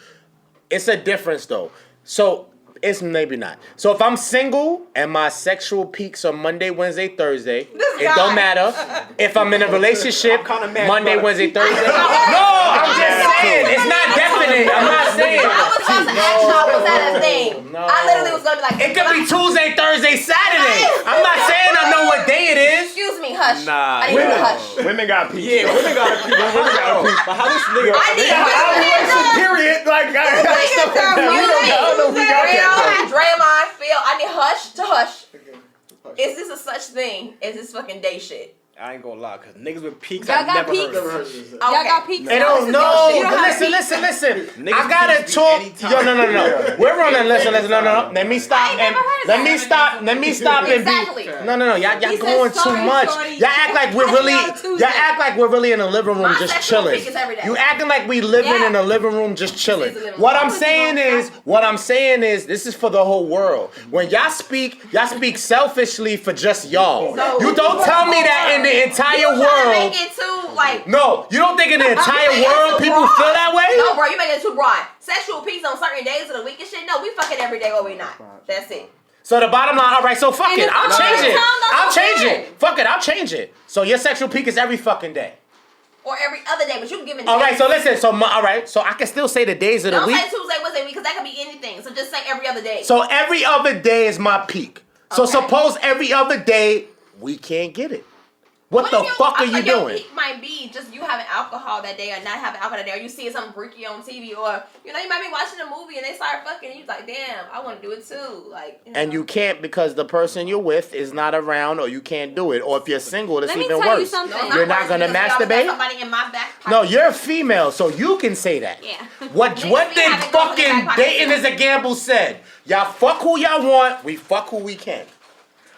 it's a difference though. So. It's maybe not. So if I'm single and my sexual peaks are Monday, Wednesday, Thursday, it don't matter. If I'm in a relationship, Monday, Wednesday, Thursday. No, I'm just saying. It's not definite. I'm not saying. I was about to ask y'all, was that a thing? No. I literally was gonna be like, It could be Tuesday, Thursday, Saturday. I'm not saying I know what day it is. excuse me, hush. Nah, I need you to hush. Women got peaks. Yeah, women got a peep. Women got a peep. But how this nigga? I need Period. Like, I got stuff like that. I don't know if we got that. Draymond, Phil, I need hush to hush. Is this a such thing as this fucking day shit? I ain't gonna lie, cause niggas with peaks, Y'all I got never peaks? heard of it. Y'all got peaks. They don't know. Listen. Niggas I gotta peaks be talk. anytime. Yo, no. We're running. Listen. No. Let me stop. I ain't never heard of Let that. me stop and Exactly. be. No. Y'all He said, going too "Sorry, much. shorty. Y'all act like we're I really. got a Tuesday." Y'all act like we're really in a living room My just sexual chilling. peak is every day. You acting like we living Yeah. in a living room just chilling. It is a living What room. I'm saying is, this is for the whole world. When y'all speak selfishly for just y'all. No. You don't tell me that in the entire You trying to world. make it too like. No, you don't think in the entire You making it world too people broad. feel that way? No, bro, you making it too broad. Sexual peaks on certain days of the week and shit. No, we fucking every day or we not. That's it. So the bottom line, all right, so fuck And it. it's I'll all change the it. time, that's I'll okay. change it. Fuck it, I'll change it. So your sexual peak is every fucking day. Or every other day, but you can give it. All right, so listen, all right, so I can still say the days of the Don't week. say Tuesday, Wednesday, because that could be anything. So just say every other day. So every other day is my peak. So Okay. suppose every other day we can't get it. What the fuck are you Your doing? peak might be just you having alcohol that day or not having alcohol that day, or you seeing something freaky on TV, or you might be watching a movie and they start fucking and you like, damn, I want to do it too. Like, And you can't because the person you're with is not around, or you can't do it. Or if you're single, it's Let me even tell you worse. something. No, You're not gonna because we always got masturbate? somebody in my back pocket. No, you're a female, so you can say that. Yeah. What Niggas what be did having girls in their fucking back pocket dating too. is a gamble said? Y'all fuck who y'all want, we fuck who we can.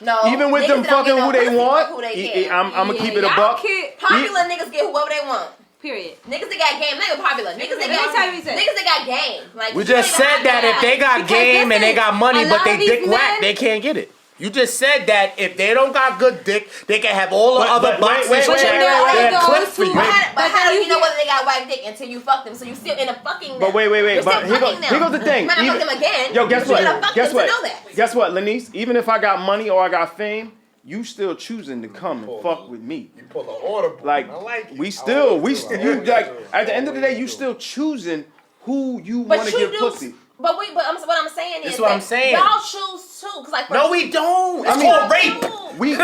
No, Even with niggas them that don't fucking get no who they pussy, want, fuck who they can. I'm gonna keep it a Y'all buck. kid. Popular niggas get whoever they want. Period. Niggas that got game, not even popular. Niggas that Let me tell you got something. niggas that got game. Like We you don't just even said have that to if they have- got Because game and they listen, got money, a but lot they of these dick whack, men- they can't get it. You just said that if they don't got good dick, they can have all the other boxes wait, checked. wait. They're clip for you. But how do you know whether they got whack dick until you fuck them? So you still end up fucking them. But wait. You're But still here fucking goes the thing. You might not fuck them again. Yo, guess but you gotta what? fuck Guess them what? to know that. Guess what, Lanice? Even if I got money or I got fame, you still choosing to come and fuck with me. You pull an order. Like, we still, you like at the end of the day, you still choosing who you want to give pussy. But what I'm saying is That's what I'm saying. y'all choose too. Cause like No, we don't. It's I mean, called rape. We,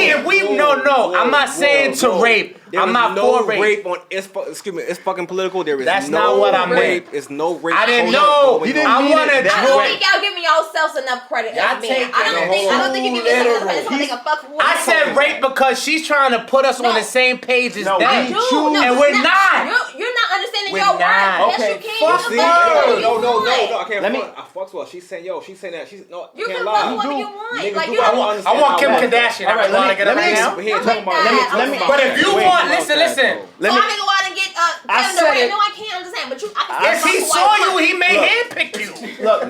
If we no, I'm not saying to rape. I'm not no for rape. on it's fucking political. There is That's no not what I meant. rape. It's no rape. I didn't know. going on. I want to I don't drink. think y'all giving yourselves enough credit Y'all as men. take I don't think if you get enough credit, literal. it's gonna fuck with I said rape because she's trying to put us on the same page as No, them. we choose- and we're not. You're not understanding We're your not. worth. Okay, Yes, you can. fuck You her. can fuck whoever you No, want. I can't Let me- fuck. I fucks with her. She's saying, she's saying that. She's no. You can't can lie. fuck whoever you want. Niggas Like do you I don't want- I want Kim Okay. Kardashian. All right, I want to get her let me- right now. But he ain't Not talking like about. that. let me- But if you Wait, want, wait, listen. Let so me- I can go out and get I Kevin said Durant. it. No, I can't. I'm just saying. But you, I can If he fuck who I saw you, want. he may Look. handpick you.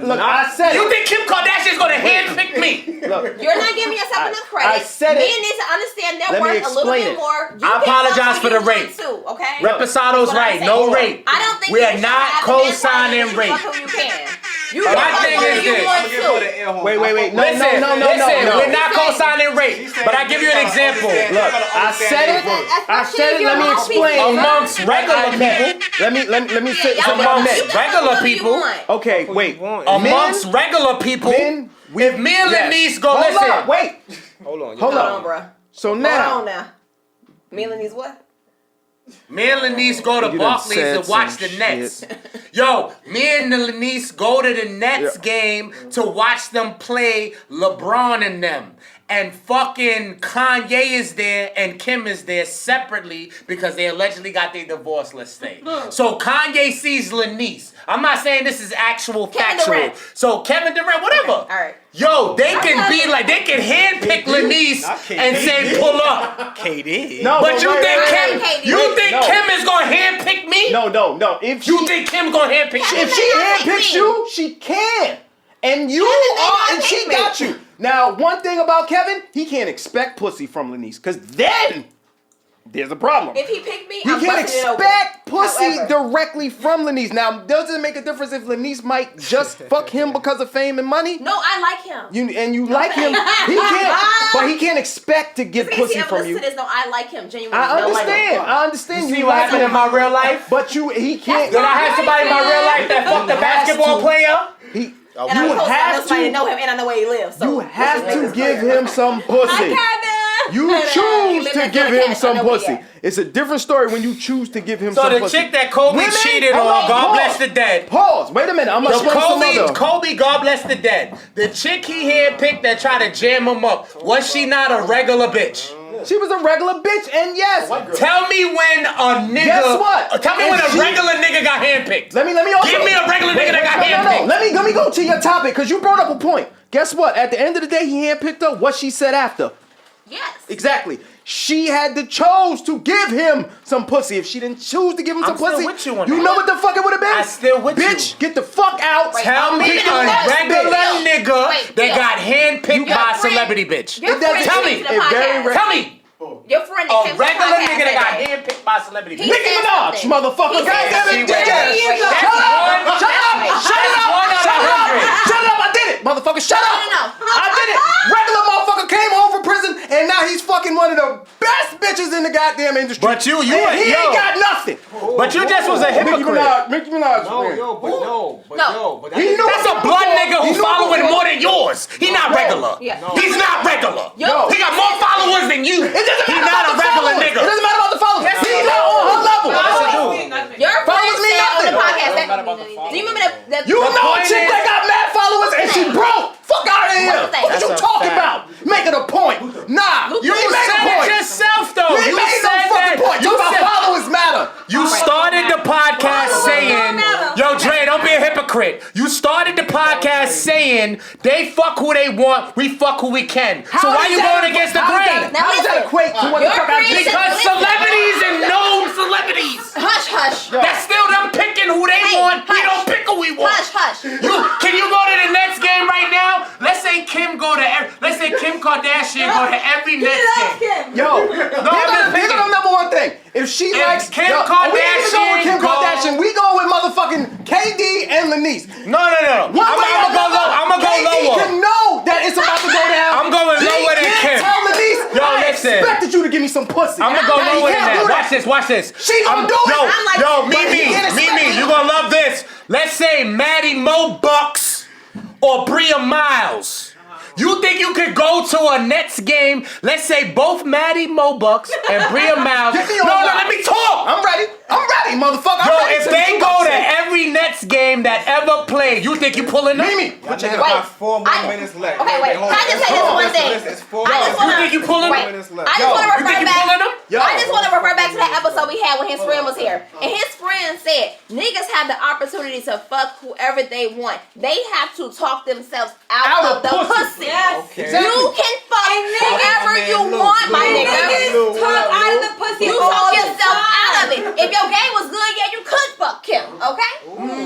look, I said You it. think Kim Kardashian's gonna handpick me? Look, You're not giving yourself enough credit. I said it. Men need to understand their Let me worth a little explain bit it. more. You I can apologize fuck for who the you rape. want to, okay? Reposado's That's what I'm right. saying. No rape. I don't think We you are should not have the mentality co-signing that you rape. fuck who you can. You My can fuck thing whoever is you this. want Give her the to. air horn. wait. No, Listen, no. we're not co-signing rape. But I give you an example. Look, I said it. I said it. Let me explain. Amongst regular people. Let me say Yeah, something y'all I amongst you meant. can fuck regular whoever you people. want. Okay, wait. Amongst regular people. Men, If me and yes. Lanice go, Hold listen. up, wait. Hold on. Hold Hold up. on, bro. So Hold now, on now. Melanie's what? Me and Lanice go to You done Barclays said and watch some the Nets. shit. Yo, me and Lanice go to the Nets Yeah. game to watch them play LeBron and them. And fucking Kanye is there and Kim is there separately because they allegedly got their divorce, let's say. So Kanye sees Lanice. I'm not saying this is actual Kevin factual. Durant. So Kevin Durant, whatever. All right. Yo, they can be like, they can handpick Lanice and say pull up. KD. no, But you wait, think wait, Kim? wait, You wait, think no. Kim is gonna handpick me? No. If You she, think Kim gonna handpick you? if she handpicks you, she can, and you are, and she got you. Now, one thing about Kevin, he can't expect pussy from Lanice, because then there's a problem. If he picked me, He I'm can't busting it open. expect pussy However. directly from Lanice. Now, does it make a difference if Lanice might just fuck him because of fame and money? No, I like him. You like him, he can't, but he can't expect to get Because pussy he ever from listen you. to this, no, I like him genuinely. I No, understand. See what like happened him. in my real life? But he can't. When I had somebody in my real life that fucked a He has basketball to. player? He, And I'm you close. I know have somebody to. know him, and I know where he lives. So You have let's to just give make this clear. him some pussy. You He choose live to next give door to him Cash. I some know where he pussy. at. It's a different story when you choose to give him So some the pussy. chick that Kobe Women- cheated hold on, God pause. bless the dead. Pause. Wait a minute. I'm gonna The explain some other. Kobe, God bless the dead. The chick he handpicked that tried to jam him up, was she not a regular bitch? She was a regular bitch, and yes. Tell me when a nigga. Guess what? Tell me If when a she- regular nigga got handpicked. Let me also Give me a regular nigga that got handpicked. Let me go to your topic because you brought up a point. Guess what? At the end of the day, he handpicked her. What she said after. Yes. Exactly. She had to chose to give him some pussy. If she didn't choose to give him some I'm still pussy, with you on you that. know what the fuck it would have been? I still with Bitch, you. get the fuck out. Tell I'm me picking a the next regular bitch. nigga Wait, that Bill. got handpicked Your by a friend- celebrity bitch. Your It doesn't- friend Tell came me. to the It very podcast. rare. Tell me. Your friend that A came to the regular podcast nigga that got that day. handpicked by a celebrity He bitch. Nicki said Minaj, something. motherfucker. He said Goddamn See, it, wait, there you that's go. one- Shut up. Shut up. one out of Shut up. 100. Shut up. I did it. Motherfucker, shut up. No. I did it. Regular motherfucker came home from prison and now he's fucking one of the best bitches in the goddamn industry. But you And ain't- he yo. ain't got nothing. But you just was a hypocrite. Nicki Minaj. No, man. No. He knew That's a blood nigga He who knew following before. more than yours. He not regular. Yeah. No. He's not regular. Yo. He got more followers than you. It doesn't He's matter not about a the regular followers. nigga. It doesn't matter about the followers. Yes, He's it not on her level. Your friend Followers mean said on the nothing. podcast that. Don't matter about the Do you remember that? You know a point chick is- that got mad followers and she broke. Fuck out of here. What the What thing? you That's a talking fact. about? Making a point. Nah. You ain't made said a it point. yourself though. You ain't made no fucking point. You Talk about said followers matter. you started the podcast saying, yo, Dre, don't be a hypocrite. You started the podcast saying they fuck who they want, we fuck who we can. So why you going against the grain? Now How does that listen. equate to what the Your fuck I friend did? said- Because celebrities and known celebrities. Hush, hush. That's still them picking who they Hey, want. We hush. don't pick who we want. Hush, hush. Can you go every Nets game. Yo, here's the number one thing. If she likes Kim we ain't even going with Kim Kardashian, Kardashian. We going with motherfucking KD and Lenise. No. I'm gonna go low. I'm gonna go KD lower. can know that it's about to go down. I'm going lower than Kim. Tell Lenise, Yo, I listen. expected you to give me some pussy. I'm gonna go Now, he lower than can't do that. Watch this. She gonna do it. Yo, but he can't expect Mimi, it. you gonna love this. Let's say Maddie Mo Bucks or Bria Miles. You think you could go to a Nets game? Let's say both Maddie Mo Bucks and Bria Miles. No, let me talk. I'm ready, motherfucker. Yo, if they go to every Nets game that ever played, you think you pulling them? Mimi, Put your got 4 more minutes left. Okay, wait. Can I just say this one thing? It's 4 I just You wanna, think you pulling them? minutes left. I just want to You refer think you back. pulling them? I just want to refer back to that episode we had when his friend was here, and his friend said niggas have the opportunity to fuck whoever they want. They have to talk themselves out of the pussy. Yes. Okay. You can fuck whoever you want, my nigga. Talk out of the pussy. You all talk the yourself time. out of it. If your game was good, yeah, you could fuck Kim. Okay.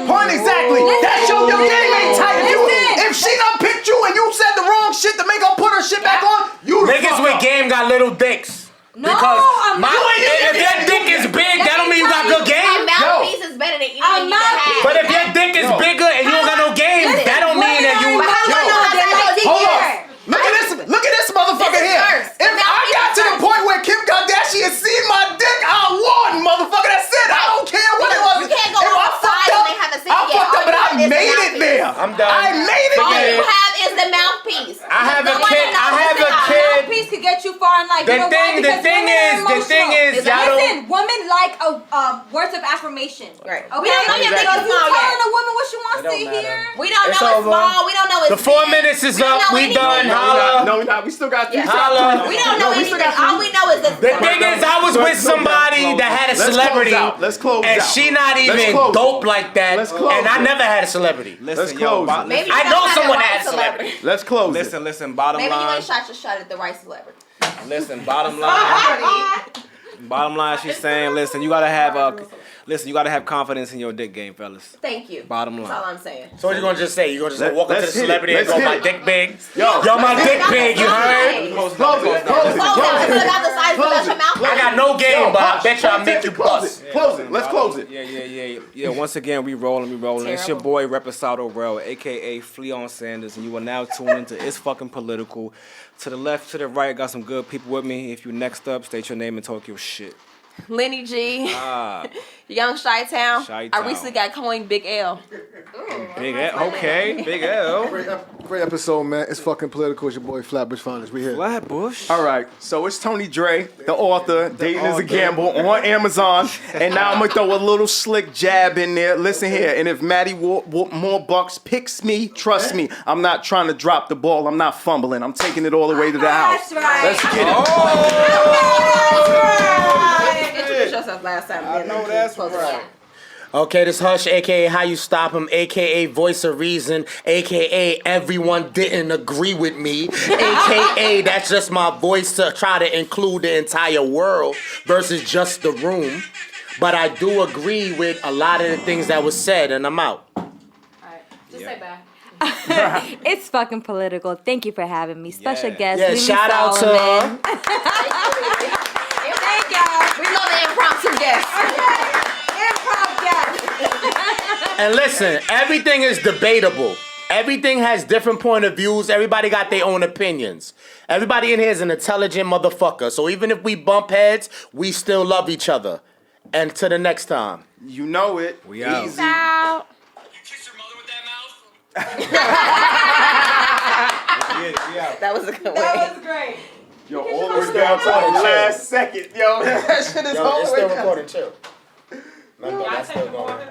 Point exactly. That's your game ain't tight. If she done picked you and you said the wrong shit to make her put her shit back on, you the Niggas fuck with up. game got little dicks. No, Because I'm not. if your dick is big, that don't mean you got good A game. mouthpiece is better than anything you can have. But if your dick is bigger and you don't got no game, that don't mean that you. But how do I know how they like to Hold hear? on. Look at this motherfucker This is here. first. If I got to the point where Kim Kardashian seen my dick, I won, motherfucker. That's it. I don't care what it was. You can't go If I outside fucked when up, they haven't seen I it yet. fucked up, All but you I have is the made it mouthpiece. there. I'm done. I made it All there. you have is the mouthpiece. I have a Nobody kid. knows I have this a out. kid. Mouthpiece could get you far in life. The You know why? thing Because is, women are y'all don't. Listen, women like words of affirmation. Right. Okay? We don't know your dick So is if you small yet. telling a woman what she wants It don't to matter. hear. We don't It's know it's over. small. We don't know it's The 4 big. minutes is We don't up. know We anything. done. No, Holla. we not. We still got three. Holla. We don't know anything. All we know is the The thing is, I was with somebody that had a celebrity, Let's close and out. she not Let's even close it. dope like that, Let's close and I it. never had a celebrity. Listen, close it. Maybe I you know don't have someone the right had a celebrity. Let's close it. Listen, bottom Maybe you line. ain't shot your shot at the right celebrity. Listen, bottom line. Bottom line, she's saying, listen, you gotta have confidence in your dick game, fellas. Thank you. Bottom That's all line. I'm saying. So what you gonna just say? You gonna just walk up to the let's hit it. celebrity and Let's go, hit my it. dick big? Yo, Yo, my dick big, you heard? Close it. Close it. Close it. It's about the size of your mouth. I got no game, but I bet you I'll make you Close bust. it. Close it. Let's close it. Yeah. Once again, we rolling. It's your Terrible. boy Reposado Rel, aka Fleon Sanders, and you are now tuned into It's Fucking Political. To the left, to the right, got some good people with me. If you next up, state your name and talk your shit. Lenny G, Ah, Young Chi-Town. Chi-Town. I recently got coined Big L. Big L. Okay, Big L. Great episode, man. It's fucking political. It's your boy Flatbush Finest. We here. Flatbush. All right, so it's Tony Dre, the author, Dating is a Gamble on Amazon, and now I'm gonna throw a little slick jab in there. Listen here, and if Maddie More Bucks picks me, trust me, I'm not trying to drop the ball. I'm not fumbling. I'm taking it all the way to the house. That's right. Let's get it. Introduce yourself last time. I know that's right. Okay, this Hush, aka How You Stop Him, aka Voice of Reason, aka Everyone Didn't Agree With Me, aka That's Just My Voice to try to include the entire world versus just the room. But I do agree with a lot of the things that was said, and I'm out. Just say bye. It's fucking political. Thank you for having me. Special Yeah. guest. Yeah, Mimi shout out to Solomon. Thank y'all. We love the impromptu guests. And listen, everything is debatable. Everything has different point of views. Everybody got their own opinions. Everybody in here is an intelligent motherfucker. So even if we bump heads, we still love each other. And to the next time. You know it. We out. Easy. Out. That was a good way. That was great. Yo, all the way down to the last second. Yo, that shit is all the way down. recording, chill. That's still going.